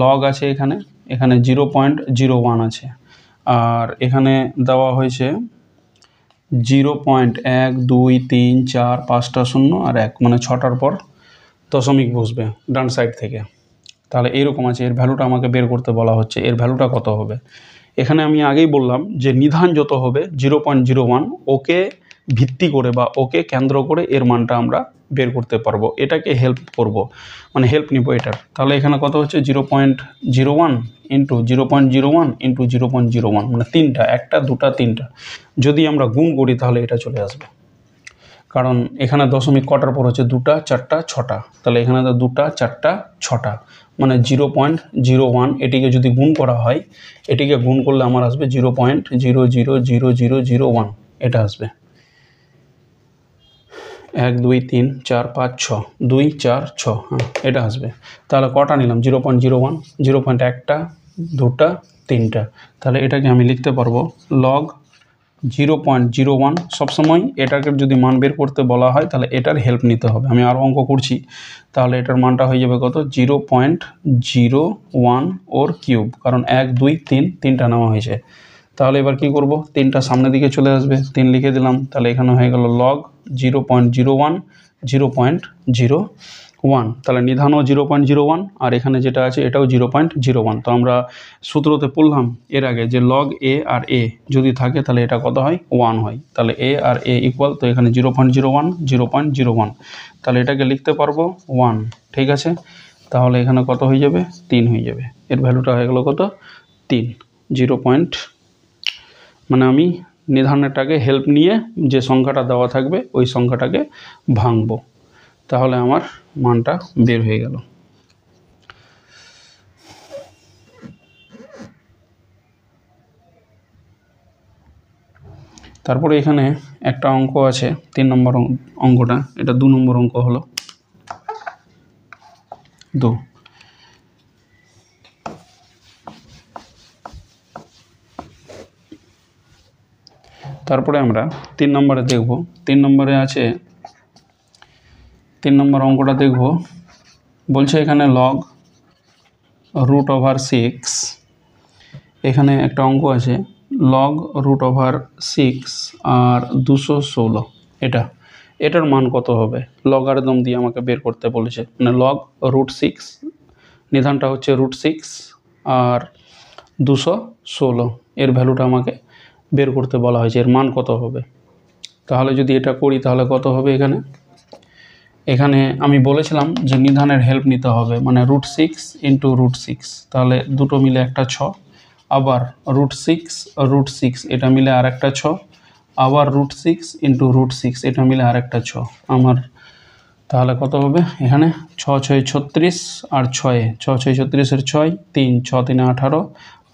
লগ আছে এখানে 0.01 আছে, আর এখানে দেওয়া হয়েছে 0.1 2 3 4 5টা 0 আর 1, মানে 6টার পর দশমিক বসবে ডান সাইড থেকে। তাহলে এইরকম আছে, এর ভ্যালুটা আমাকে বের করতে বলা হচ্ছে। এর ভ্যালুটা কত হবে? এখানে আমি আগেই বললাম যে নিধান যত হবে 0.01 ওকে ভিত্তি করে বা ওকে কেন্দ্র করে এর মানটা আমরা বের করতে পারবো। এটাকে হেল্প করব, মানে হেল্প নিব এটার। তাহলে এখানে কত হচ্ছে 0.01 × 0.01 × 0.01, মানে 3টা, 1টা 2টা 3টা। যদি আমরা গুণ করি তাহলে এটা চলে আসবে, কারণ এখানে দশমিক কটার পর হচ্ছে 2টা 4টা 6টা। তাহলে এখানে 2টা 4টা 6টা, মানে 0.01। এটিকে যদি গুণ করা হয়, এটিকে গুণ করলে আমার আসবে 0.000001, এটা আসবে 1 2 3 4 5 6 2 4 6, হ্যাঁ এটা আসবে। তাহলে কটা নিলাম 0.01, 0.1টা 2টা 3টা। তাহলে এটাকে আমি লিখতে পারবো log 0.01। সবসময় এটাকে যদি মান বের করতে বলা হয় তাহলে এটার হেল্প নিতে হবে। আমি আরও অঙ্ক করছি, তাহলে এটার মানটা হয়ে যাবে কত 0.01 ওর কিউব, কারণ 1 2 3 3টা নেওয়া হয়েছে। তাহলে এবার কি করব, 3টা সামনের দিকে চলে আসবে, 3 লিখে দিলাম। তাহলে এখানে হয়ে গেল log 0.01 0.01। তাহলে নিধানও 0.01 আর এখানে যেটা আছে এটাও 0.01। তো আমরা সূত্রতে পড়লাম এর আগে যে log a আর a যদি থাকে তাহলে এটা কত হয় 1 হয়। তাহলে a আর a ইকুয়াল, তো এখানে 0.01 0.01, তাহলে এটাকে লিখতে পারবো 1। ঠিক আছে, তাহলে এখানে কত হয়ে যাবে 3 হয়ে যাবে। এর ভ্যালুটা হয়ে গেল কত 3। 0. মানে আমি নিধানেরটাকে হেল্প নিয়ে যে সংখ্যাটা দেওয়া থাকবে ওই সংখ্যাটাকে ভাঙবো, তাহলে আমার মানটা বের হয়ে গেল। তারপরে এখানে একটা অঙ্ক আছে 3 নম্বর অঙ্কটা, এটা 2 নম্বর অঙ্ক হলো 2। তারপরে আমরা 3 নম্বরে দেখব। 3 নম্বরে আছে 3 নম্বর অঙ্কটা দেখব, বলছে এখানে log √6। এখানে একটা অঙ্ক আছে log √6 আর 216, এটার মান কত হবে? লগারিদম দিয়ে আমাকে বের করতে বলেছে, মানে log √6, নিধানটা হচ্ছে √6 আর 216, এর ভ্যালুটা আমাকে বের করতে বলা হয়েছে, এর মান কত হবে। তাহলে যদি এটা করি তাহলে কত হবে? এখানে আমি বলেছিলাম যে নিধানের হেল্প নিতে হবে, মানে √6 × √6, তাহলে দুটো মিলে একটা 6, আবার √6 এটা মিলে আর একটা 6, আবার √6 × √6 এটা মিলে আর একটা 6 আমার। তাহলে কত হবে? এখানে 6 6 36 আর 6 6 6 36 এর 6 3 6 3 18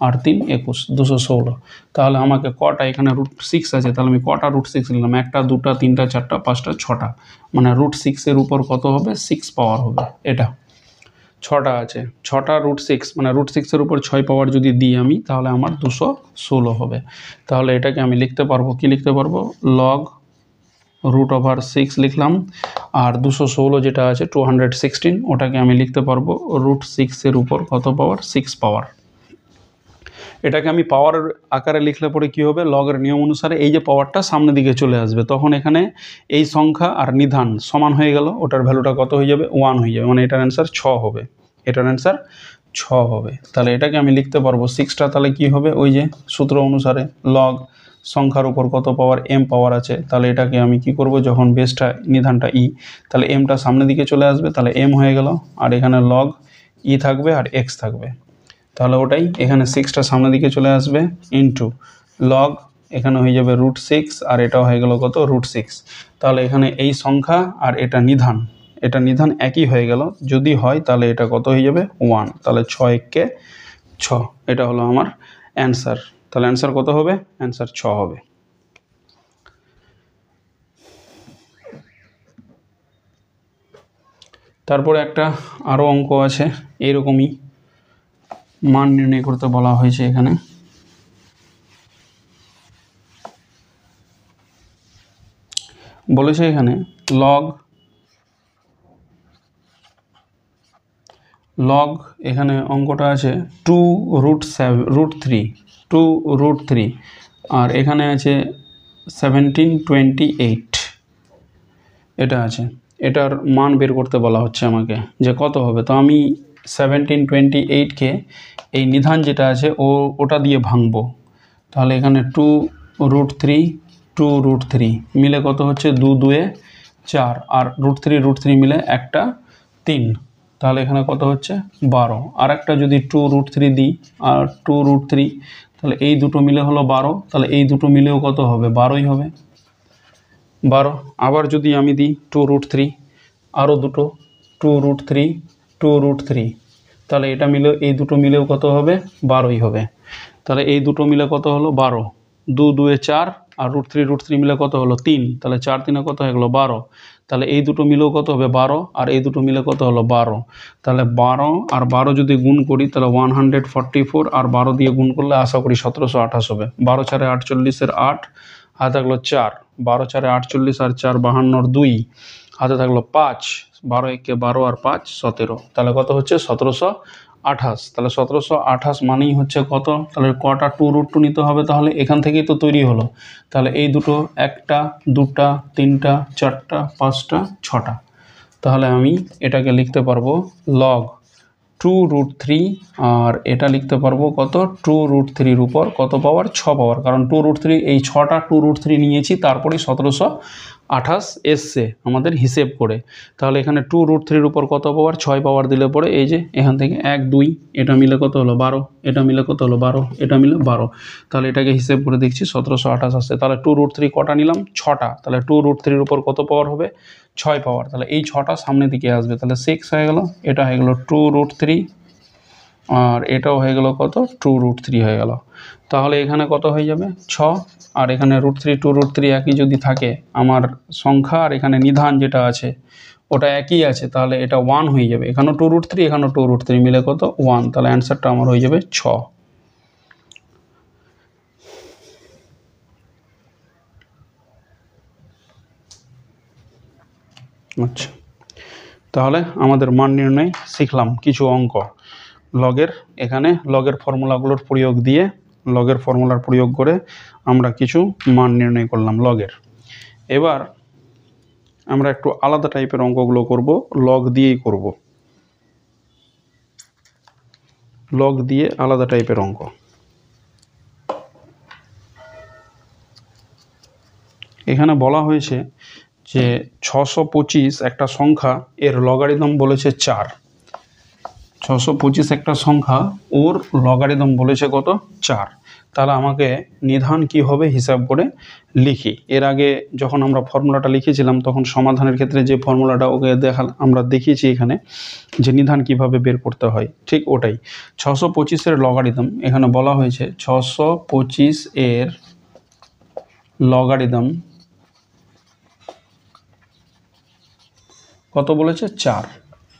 আর 3 21 216। তাহলে আমাকে কটা, এখানে √6 আছে, তাহলে আমি কটা √6 নিলাম? 1টা 2টা 3টা 4টা 5টা 6টা, মানে √6 এর উপর কত হবে 6 পাওয়ার হবে। এটা 6টা আছে, 6টা √6, মানে √6 এর উপর 6 পাওয়ার যদি দিই আমি তাহলে আমার 216 হবে। তাহলে এটাকে আমি লিখতে পারবো, কি লিখতে পারবো? log √6 লিখলাম। আর 216 যেটা আছে 216, ওটাকে আমি লিখতে পারবো √6 উপর কত পাওয়ার? 6 পাওয়ার। এটাকে আমি পাওয়ারের আকারে লিখলে পরে কি হবে? লগের নিয়ম অনুসারে এই যে পাওয়ারটা সামনের দিকে চলে আসবে, তখন এখানে এই সংখ্যা আর নিধান সমান হয়ে গেল, ওটার ভ্যালুটা কত হয়ে যাবে? 1 হয়ে যাবে, মানে এটার অ্যান্সার 6 হবে। এটার অ্যান্সার 6 হবে। তাহলে এটাকে আমি লিখতে পারবো 6টা তাহলে কি হবে? ওই যে সূত্র অনুসারে লগ সংখ্যার উপর কত পাওয়ার? m পাওয়ার আছে। তাহলে এটাকে আমি কি করব? যখন বেসটা নিধানটা ই, তাহলে mটা সামনের দিকে চলে আসবে, তাহলে m হয়ে গেল, আর এখানে লগ ই থাকবে আর x থাকবে। তাহলে ওটাই এখানে 6টা সামনের দিকে চলে আসবে ইনটু লগ, এখানে হয়ে যাবে √6, আর এটাও হয়ে গেল কত? √6। তাহলে এখানে এই সংখ্যা আর এটা নিধান একই হয়ে গেল। যদি হয় তাহলে এটা কত হয়ে যাবে? 1। তাহলে 6 × 6, এটা হলো আমার অ্যান্সার। তাহলে অ্যান্সার কত হবে? অ্যান্সার 6 হবে। তারপরে একটা আরও অঙ্ক আছে এইরকমই, মান নির্ণয় করতে বলা হয়েছে। এখানে বলেছে এখানে লগ এখানে অঙ্কটা আছে 2√3, আর এখানে আছে 1728, এটা আছে। এটার মান বের করতে বলা হচ্ছে আমাকে যে কত হবে। তো আমি 1728কে এই নিধান যেটা আছে ওটা দিয়ে ভাঙবো। তাহলে এখানে 2√3 মিলে কত হচ্ছে? 2 2 4, আর √3 মিলে একটা 3, তাহলে এখানে কত হচ্ছে? 12। আর একটা যদি 2√3 দিই আর 2√3, তাহলে এই দুটো মিলে হলো 12, তাহলে এই দুটো মিলেও কত হবে? 12ই হবে, 12। আবার যদি আমি দিই 2√3, আরও দুটো 2√3, তাহলে এটা মিলেও এই দুটো মিলেও কত হবে? 12ই হবে। তাহলে এই দুটো মিলে কত হলো? 12। 2 2 4, আর √3 মিলে কত হলো? 3, তাহলে 4 3 কত হয়ে গেলো? 12। তাহলে এই দুটো মিলেও কত হবে? 12, আর এই দুটো মিলে কত হলো? 12। তাহলে 12 আর 12 যদি গুণ করি তাহলে 144, আর 12 দিয়ে গুণ করলে আশা করি 1728 হবে। 12 4 48 8, হাতে থাকলো 4, 12 4 48 আর 4 52 2, হাতে থাকলো 5, 12 1 12 আর 5 17, তাহলে কত হচ্ছে? 1728। তাহলে 1728 মানেই হচ্ছে কত? তাহলে কটা 2√2 নিতে হবে? তাহলে এখান থেকেই তো তৈরি হলো। তাহলে এই দুটো 1টা 2টা 3টা 4টা 5টা 6টা, তাহলে আমি এটাকে লিখতে পারবো লগ 2√3, আর এটা লিখতে পারবো কত? 2√3 উপর কত পাওয়ার? 6 পাওয়ার, কারণ 2√3 এই 6টা 2√3 নিয়েছি, তারপরেই 1728 এসছে আমাদের হিসেব করে। তাহলে এখানে 2√3 উপর কত পাওয়ার? 6 পাওয়ার দিলে পরে এই যে এখান থেকে 1 2, এটা মিলে কত হলো? 12, এটা মিলে কত হলো? 12, এটা মিলে 12। তাহলে এটাকে হিসেব করে দেখছি 1728 আসছে। তাহলে 2√3 কটা নিলাম? 6টা। তাহলে 2√3 উপর কত পাওয়ার হবে? 6 পাওয়ার। তাহলে এই 6টা সামনের দিকে আসবে, তাহলে 6 হয়ে গেল। এটা হয়ে গেল 2√3, আর এটাও হয়ে গেল কত? 2√3 হয়ে গেল। তাহলে এখানে কত হয়ে যাবে? 6, আর এখানে √3 2√3 একই যদি থাকে আমার সংখ্যা, আর এখানে নিধান যেটা আছে ওটা একই আছে, তাহলে এটা 1 হয়ে যাবে। এখানেও 2√3, এখানেও 2√3 মিলে কত? 1। তাহলে অ্যান্সারটা আমার হয়ে যাবে 6। আচ্ছা, তাহলে আমাদের মান নির্ণয় শিখলাম কিছু অঙ্ক লগের। এখানে লগের ফর্মুলাগুলোর প্রয়োগ করে আমরা কিছু মান নির্ণয় করলাম লগের। এবার আমরা একটু আলাদা টাইপের অঙ্কগুলো করব, লগ দিয়েই করব। লগ দিয়ে আলাদা টাইপের অঙ্ক। এখানে বলা হয়েছে যে 625 একটা সংখ্যা, এর লগারিদম বলেছে 4। 625 একটা সংখ্যা, ওর লগারিদম বলেছে কত? 4। তাহলে আমাকে নিধান কি হবে হিসাব করে লিখি। এর আগে যখন আমরা ফর্মুলাটা লিখেছিলাম তখন সমাধানের ক্ষেত্রে যে ফর্মুলাটা ওকে আমরা দেখিয়েছি এখানে, যে নিধান কিভাবে বের করতে হয়, ঠিক ওটাই। 625-এর লগারিদম এখানে বলা হয়েছে 625-এর লগারিদম কত বলেছে? 4।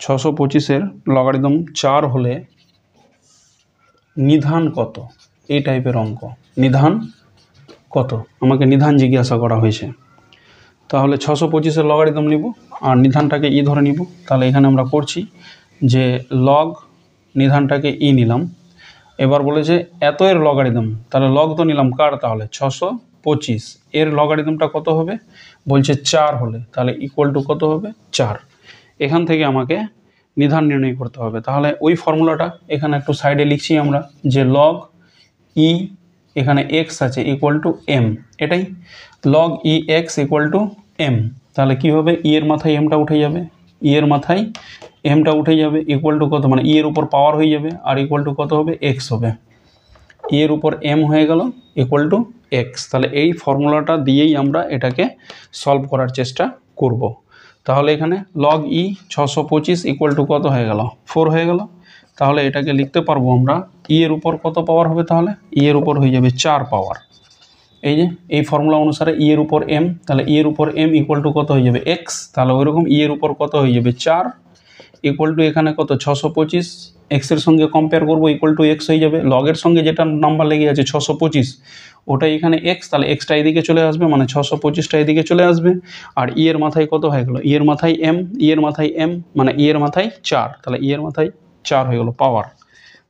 625-এর লগারিদম 4 হলে নিধান কত? এই টাইপের অঙ্ক। নিধান কত? আমাকে নিধান জিজ্ঞাসা করা হয়েছে। তাহলে 625-এর লগারিদম নিব আর নিধানটাকে ই ধরে নিব। তাহলে এখানে আমরা করছি যে লগ নিধানটাকে ই নিলাম। এবার বলেছে এত এর লগারিদম, তাহলে লগ তো নিলাম কার, তাহলে 625 এর লগারিদমটা কত হবে, বলছে 4 হলে, তাহলে ইকুয়াল টু কত হবে 4। এখান থেকে আমাকে নিধান নির্ণয় করতে হবে। তাহলে ওই ফর্মুলাটা এখানে একটু সাইডে লিখছি আমরা, যে লগ ই এখানে এক্স আছে ইকুয়াল টু এম, এটাই log e x equal to m. তাহলে কী হবে, ই এর মাথায় এমটা উঠে যাবে, ই এর মাথায় এমটা উঠে যাবে, ইকুয়াল টু কত, মানে ই এর উপর পাওয়ার হয়ে যাবে, আর ইকুয়াল টু কত হবে এক্স হবে, ই এর উপর এম হয়ে গেল ইকুয়াল টু এক্স। তাহলে এই ফর্মুলাটা দিয়েই আমরা এটাকে সলভ করার চেষ্টা করব। তাহলে এখানে লগ ই 625 ইকুয়াল টু কত হয়ে গেল, 4 হয়ে গেল। তাহলে এটাকে লিখতে পারবো আমরা, ই এর উপর কত পাওয়ার হবে, তাহলে ই এর উপর হয়ে যাবে 4 পাওয়ার। এই যে এই ফর্মুলা অনুসারে ই এর উপর এম, তাহলে ই এর উপর এম ইকুয়াল টু কত হয়ে যাবে এক্স। তাহলে ওইরকম ই এর উপর কত হয়ে যাবে 4 ইকুয়াল টু এখানে কত 625, এক্সের সঙ্গে কম্পেয়ার করবো ইকুয়াল টু এক্স হয়ে যাবে। লগের সঙ্গে যেটা নাম্বার লেগে আছে 625, ওটাই এখানে এক্স, তাহলে এক্সটা এদিকে চলে আসবে, মানে 625টা এদিকে চলে আসবে। আর ই এর মাথায় কত হয়ে গেল, ই এর মাথায় এম, ই এর মাথায় এম মানে ই এর মাথায় 4, তাহলে ই এর মাথায় 4 হয়ে গেল পাওয়ার,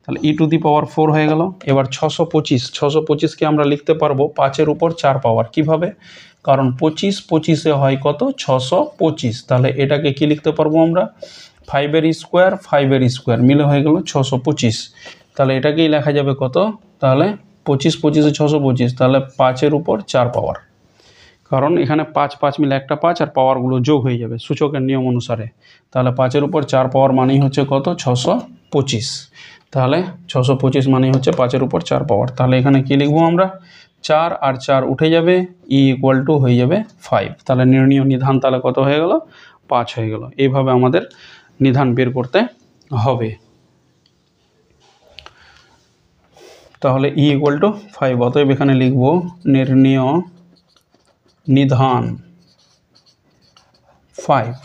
তাহলে ই টু দি পাওয়ার 4 হয়ে গেল। এবার 625কে আমরা লিখতে পারবো 5-এর উপর 4 পাওয়ার। কিভাবে, কারণ 25 হয় কত 625, তাহলে এটাকে কি লিখতে পারবো আমরা, 5-এর স্কোয়ার মিলে হয়ে গেল 625। তাহলে এটাকেই লেখা যাবে কত, তাহলে 25 625, তাহলে 5-এর উপর 4 পাওয়ার। কারণ এখানে 5 মিলে একটা 5 আর পাওয়ারগুলো যোগ হয়ে যাবে সূচকের নিয়ম অনুসারে। তাহলে 5-এর উপর 4 পাওয়ার মানেই হচ্ছে কত 625। তাহলে 625 মানেই হচ্ছে 5-এর উপর 4 পাওয়ার। তাহলে এখানে কি লিখবো আমরা, 4 আর 4 উঠে যাবে, ই ইকুয়াল টু হয়ে যাবে 5। তাহলে নির্ণীয় নিধান তাহলে কত হয়ে গেল, 5 হয়ে গেল। এইভাবে আমাদের নিধান বের করতে হবে। তাহলে ই ইকুয়াল টু 5, অতএব এখানে লিখব নির্ণীয় নিধান 5।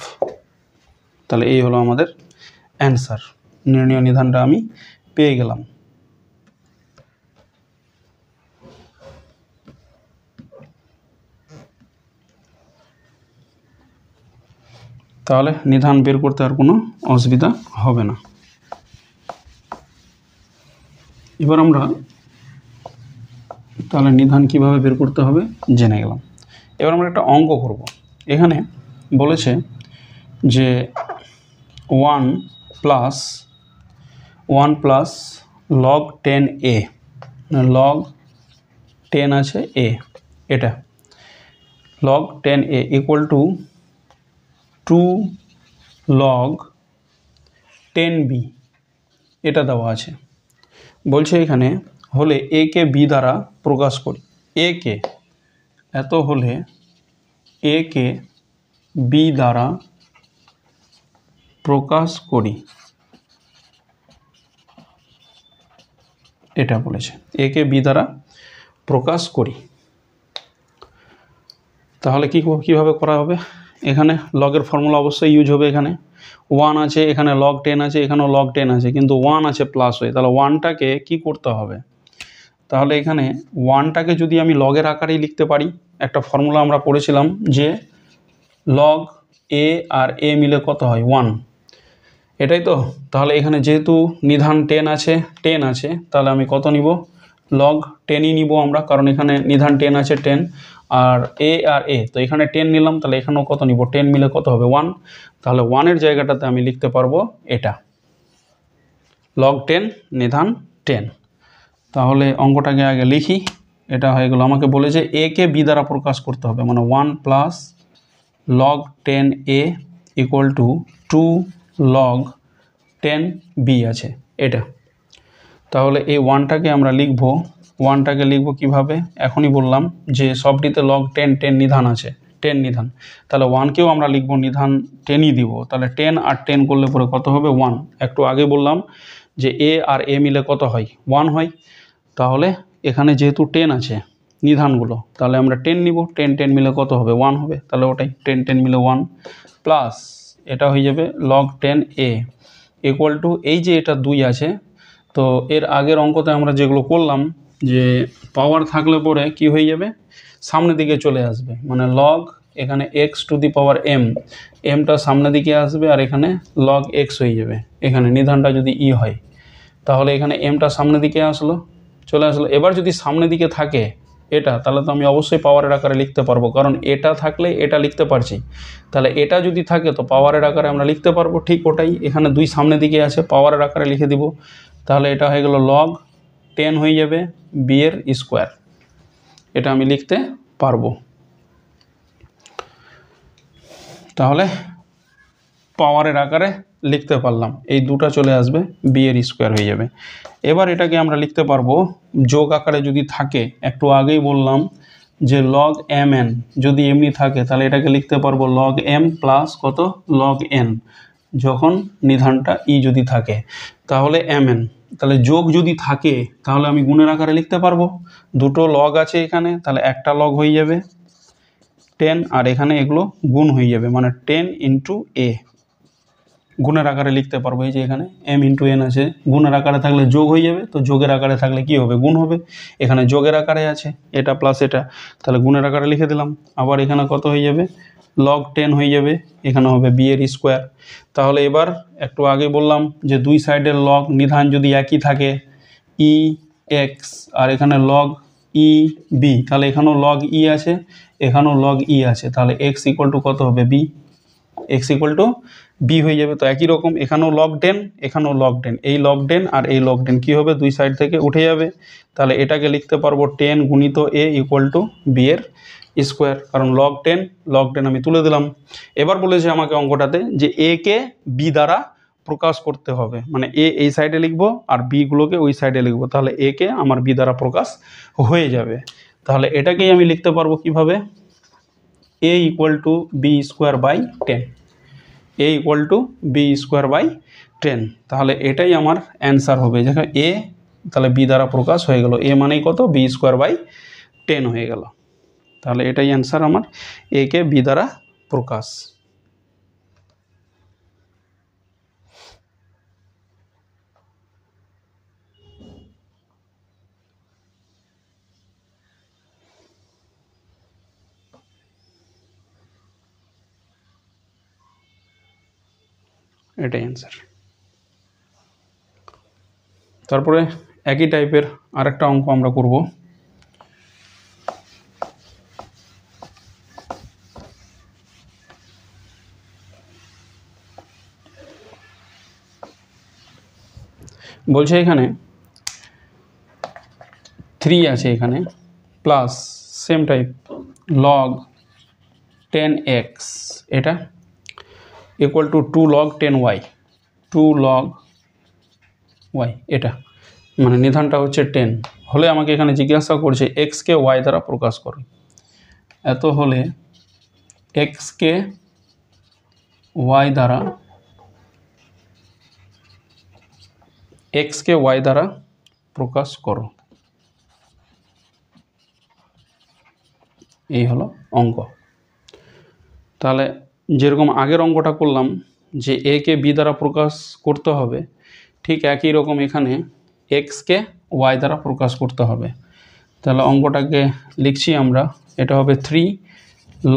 তাহলে এই হলো আমাদের অ্যান্সার, নির্ণীয় নিধানটা আমি পেয়ে গেলাম। তাহলে নিধান বের করতে আর কোনো অসুবিধা হবে না। এবার আমরা তাহলে নিধান কিভাবে বের করতে হবে জেনে গেলাম। এবার আমরা একটা অঙ্ক করব। এখানে বলেছে যে 1 প্লাস log 10a, log 10 আছে a, এটা log 10a equal to 2 log 10b, এটা দেওয়া আছে। বলছে এখানে হলে a কে b দ্বারা প্রকাশ করি, a কে এত হলে a কে b দ্বারা প্রকাশ করি, এটা বলেছে a কে b দ্বারা প্রকাশ করি। তাহলে কিভাবে করা হবে, এখানে লগের ফর্মুলা অবশ্যই ইউজ হবে। এখানে 1 আছে, এখানে log 10 আছে, এখানেও log 10 আছে, কিন্তু 1 আছে প্লাস হয়ে, তাহলে 1টাকে কি করতে হবে, তাহলে এখানে 1টাকে যদি আমি লগের আকারেই লিখতে পারি, একটা ফর্মুলা আমরা পড়েছিলাম যে log a আর a মিলে কত হয় 1, এটাই তো। তাহলে এখানে যেহেতু নিধান 10 আছে, তাহলে আমি কত নিব, log 10ই নিব আমরা, কারণ এখানে নিধান 10 আছে 10, আর a তো এখানে 10 নিলাম, তাহলে এখানেও কত নিব 10 মিলে কত হবে 1। তাহলে 1-এর জায়গাটাতে আমি লিখতে পারবো এটা log 10 নিধান 10। তাহলে অঙ্কটাকে আগে লিখি, এটা হয়ে গেল। আমাকে বলে যে a কে b দ্বারা প্রকাশ করতে হবে, মানে 1 plus log 10a equal to 2 log 10b আছে এটা। তাহলে এই 1টাকে আমরা লিখব, 1টাকে লিখব কিভাবে, এখনই বললাম যে সবটিতে log 10 নিধান আছে, 10 নিধান, তাহলে 1কেও আমরা লিখব নিধান 10ই দিব। তাহলে 10 আর 10 করলে পরে কত হবে 1। একটু আগে বললাম যে a আর a মিলে কত হয় 1 হয়, তাহলে এখানে যেহেতু 10 আছে নিধানগুলো, তাহলে আমরা 10 নিব, 10 মিলে কত হবে 1 হবে, তাহলে ওটাই 10 মিলে 1 প্লাস এটা হয়ে যাবে log 10a ইকুয়াল টু, এই যে এটা 2 আছে, তো এর আগের অঙ্কতে আমরা যেগুলো করলাম যে পাওয়ার থাকলে পরে কি হয়ে যাবে, সামনের দিকে চলে আসবে, মানে লগ এখানে x to the power m, এমটা সামনের দিকে আসবে আর এখানে লগ এক্স হয়ে যাবে। এখানে নিধানটা যদি ই হয় তাহলে এখানে এমটা সামনের দিকে চলে আসলো। এবার যদি সামনের দিকে থাকে এটা, তাহলে তো আমি অবশ্যই পাওয়ারের আকারে লিখতে পারবো, কারণ এটা থাকলে এটা লিখতে পারছি। তাহলে এটা যদি থাকে তো পাওয়ারের আকারে আমরা লিখতে পারবো, ঠিক ওটাই। এখানে 2 সামনের দিকে আছে, পাওয়ারের আকারে লিখে দিব। তাহলে এটা হয়ে গেল লগ 10 হয়ে যাবে বি এর স্কোয়ার, এটা আমি লিখতে পারবো। তাহলে পাওয়ারের আকারে লিখতে পারলাম, এই দুটো চলে আসবে, বি এর স্কোয়ার হয়ে যাবে। এবার এটাকে আমরা লিখতে পারবো যোগ আকারে যদি থাকে, একটু আগেই বললাম যে লগ এম এন যদি এমনি থাকে তাহলে এটাকে লিখতে পারবো লগ এম প্লাস কত লগ এন, যখন নিধানটা ই যদি থাকে তাহলে এম এন। তাহলে যোগ যদি থাকে তাহলে আমি গুণের আকারে লিখতে পারবো, দুটো লগ আছে এখানে, তাহলে একটা লগ হয়ে যাবে 10 আর এখানে এগুলো গুণ হয়ে যাবে, মানে 10 ইন্টু এ গুণের আকারে লিখতে পারবো। এই যে এখানে এম ইন্টু এন আছে, গুণের আকারে থাকলে যোগ হয়ে যাবে, তো যোগের আকারে থাকলে কি হবে গুণ হবে। এখানে যোগের আকারে আছে এটা প্লাস এটা, তাহলে গুণের আকারে লিখে দিলাম। আবার এখানে কত হয়ে যাবে লগ 10 হয়ে যাবে, এখানে হবে বি এর স্কোয়ার। তাহলে এবার একটু আগে বললাম যে দুই সাইডের লগ নিধান যদি একই থাকে ই এক্স আর এখানে লগ ই বি, তাহলে এখানেও লগ ই আছে এখানেও লগ ই আছে, তাহলে এক্স ইকুয়াল টু কত হবে b, x equal to b হয়ে যাবে। তো একই রকম এখানেও লগ 10 এখানেও লগ 10, এই লগ 10 আর এই লগ 10 কী হবে দুই সাইড থেকে উঠে যাবে। তাহলে এটাকে লিখতে পারবো 10 গুণিত এ ইকুয়াল টু বি এর স্কোয়ার, কারণ লগ 10 আমি তুলে দিলাম। এবার বলেছে আমাকে অঙ্কটাতে যে এ কে বি দ্বারা প্রকাশ করতে হবে, মানে এ এই সাইডে লিখবো আর বিগুলোকে ওই সাইডে লিখবো, তাহলে এ কে আমার বি দ্বারা প্রকাশ হয়ে যাবে। তাহলে এটাকেই আমি লিখতে পারবো কিভাবে, a equal to b square by 10, a equal to b square by 10। তাহলে এটাই আমার অ্যান্সার হবে, যেখানে এ তাহলে বি দ্বারা প্রকাশ হয়ে গেল, এ মানেই কত বি স্কোয়ার বাই 10 হয়ে গেল। তাহলে এটাই অ্যান্সার আমার, এ কে বি দ্বারা প্রকাশ। এটাই অ্যান্সার। তারপরে একই টাইপের আরেকটা অঙ্ক আমরা করব। বলছে এখানে 3 আছে এখানে plus same type log 10x এটা equal to 2 log 10y, 2 log y, এটা মানে নিধানটা হচ্ছে 10 হলে আমাকে এখানে জিজ্ঞাসা করছে x কে y দ্বারা প্রকাশ করো। এত হলে x কে y দ্বারা প্রকাশ করো, এই হলো অঙ্ক। তাহলে যেরকম আগের অঙ্কটা করলাম যে এ কে বি দ্বারা প্রকাশ করতে হবে, ঠিক একই রকম এখানে এক্স কে ওয়াই দ্বারা প্রকাশ করতে হবে। তাহলে অঙ্কটাকে লিখছি আমরা, এটা হবে 3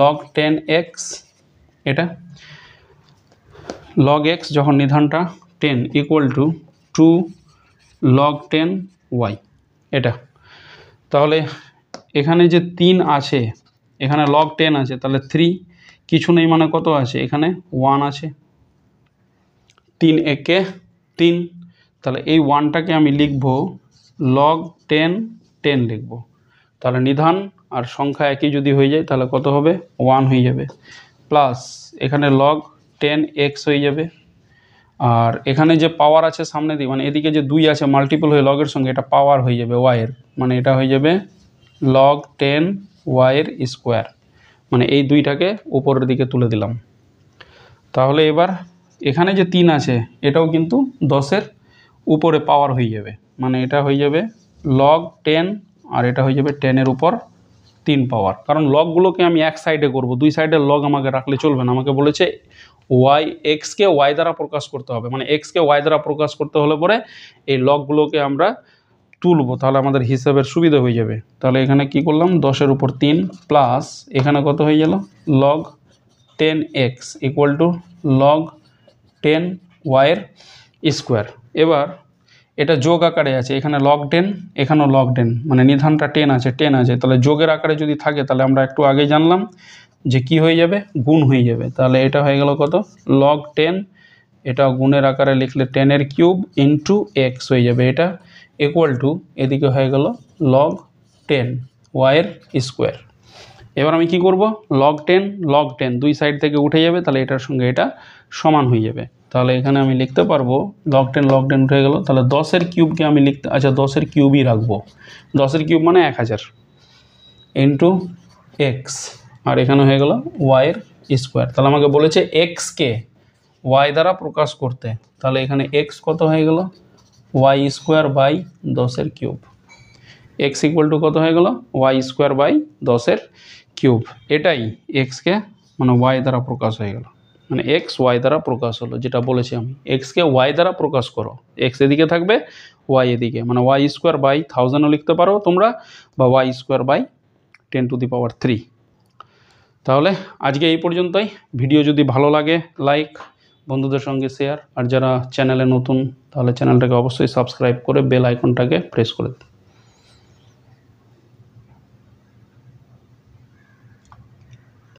log 10x, এটা log x যখন নিধানটা 10 ইকুয়াল টু 2 log 10y, এটা। তাহলে এখানে যে 3 আছে এখানে log 10 আছে, তাহলে 3 কিছু নেই মানে কত আছে এখানে 1 আছে, 3 একে 3, তাহলে এই 1টাকে আমি লিখব log 10 লিখব। তাহলে নিধান আর সংখ্যা একই যদি হয়ে যায় তাহলে কত হবে 1 হয়ে যাবে, প্লাস এখানে log 10x হয়ে যাবে। আর এখানে যে পাওয়ার আছে সামনে দিয়ে, মানে এদিকে যে 2 আছে মাল্টিপল হয়ে লগের সঙ্গে, এটা পাওয়ার হয়ে যাবে y এর, মানে এটা হয়ে যাবে log 10y এর স্কোয়ার, মানে এই 2টাকে উপরের দিকে তুলে দিলাম। তাহলে এবার এখানে যে 3 আছে এটাও কিন্তু 10-এর উপরে পাওয়ার হয়ে যাবে, মানে এটা হয়ে যাবে log 10 আর এটা হয়ে যাবে 10-এর উপর 3 পাওয়ার। কারণ লগগুলোকে আমি এক সাইডে করব, দুই সাইডের লগ আমাকে রাখলে চলবে না। আমাকে বলেছে এক্সকে ওয়াই দ্বারা প্রকাশ করতে হবে, মানে এক্সকে ওয়াই দ্বারা প্রকাশ করতে হলে পরে এই লগগুলোকে আমরা তুলব তাহলে আমাদের হিসাবের সুবিধা হয়ে যাবে। তাহলে এখানে কি করলাম 10-এর উপর 3 প্লাস এখানে কত হয়ে গেল log 10x equal to log 10y এর স্কোয়ার। এবার এটা যোগ আকারে আছে, এখানে log 10 এখানেও log 10, মানে নিধানটা 10 আছে 10 আছে, তাহলে যোগের আকারে যদি থাকে তাহলে আমরা একটু আগে জানলাম যে কি হয়ে যাবে গুণ হয়ে যাবে। তাহলে এটা হয়ে গেল কত log 10, এটা গুণের আকারে লিখলে 10 এর কিউব ইন্টু এক্স হয়ে যাবে, এটা ইকুয়াল টু এদিকে হয়ে গেল log 10 y এর স্কোয়ার। এবার আমি কি করব log 10 দুই সাইড থেকে উঠে যাবে, তাহলে এটার সঙ্গে এটা সমান হয়ে যাবে। তাহলে এখানে আমি লিখতে পারবো log 10 উঠে গেল, তাহলে 10-এর কিউবকে আমি লিখতে, আচ্ছা 10-এর কিউবই রাখবো, 10-এর কিউব মানে 1000 ইন্টু এক্স, আর এখানে হয়ে গেল y এর স্কোয়ার। তাহলে আমাকে বলেছে এক্সকে y দ্বারা প্রকাশ করতে, তাহলে এখানে x কত হয়ে গেল y স্কোয়ার বাই 10-এর কিউব, x ইকুয়াল টু কত হয়ে গেল y স্কোয়ার বাই 10-এর কিউব। এটাই এক্সকে মানে y দ্বারা প্রকাশ হয়ে গেল, মানে এক্স ওয়াই দ্বারা প্রকাশ হলো, যেটা বলেছি আমি এক্সকে ওয়াই দ্বারা প্রকাশ করো, এক্স এদিকে থাকবে ওয়াই এদিকে, মানে ওয়াই স্কোয়ার বাই 1000ও লিখতে পারো তোমরা, বা ওয়াই স্কোয়ার বাই 10⁻³ তাহলে আজকে এই পর্যন্তই। ভিডিও যদি ভালো লাগে লাইক, বন্ধুদের সঙ্গে শেয়ার, আর যারা চ্যানেলে নতুন তাহলে চ্যানেলটাকে অবশ্যই সাবস্ক্রাইব করে বেল আইকনটাকে প্রেস করে দিন।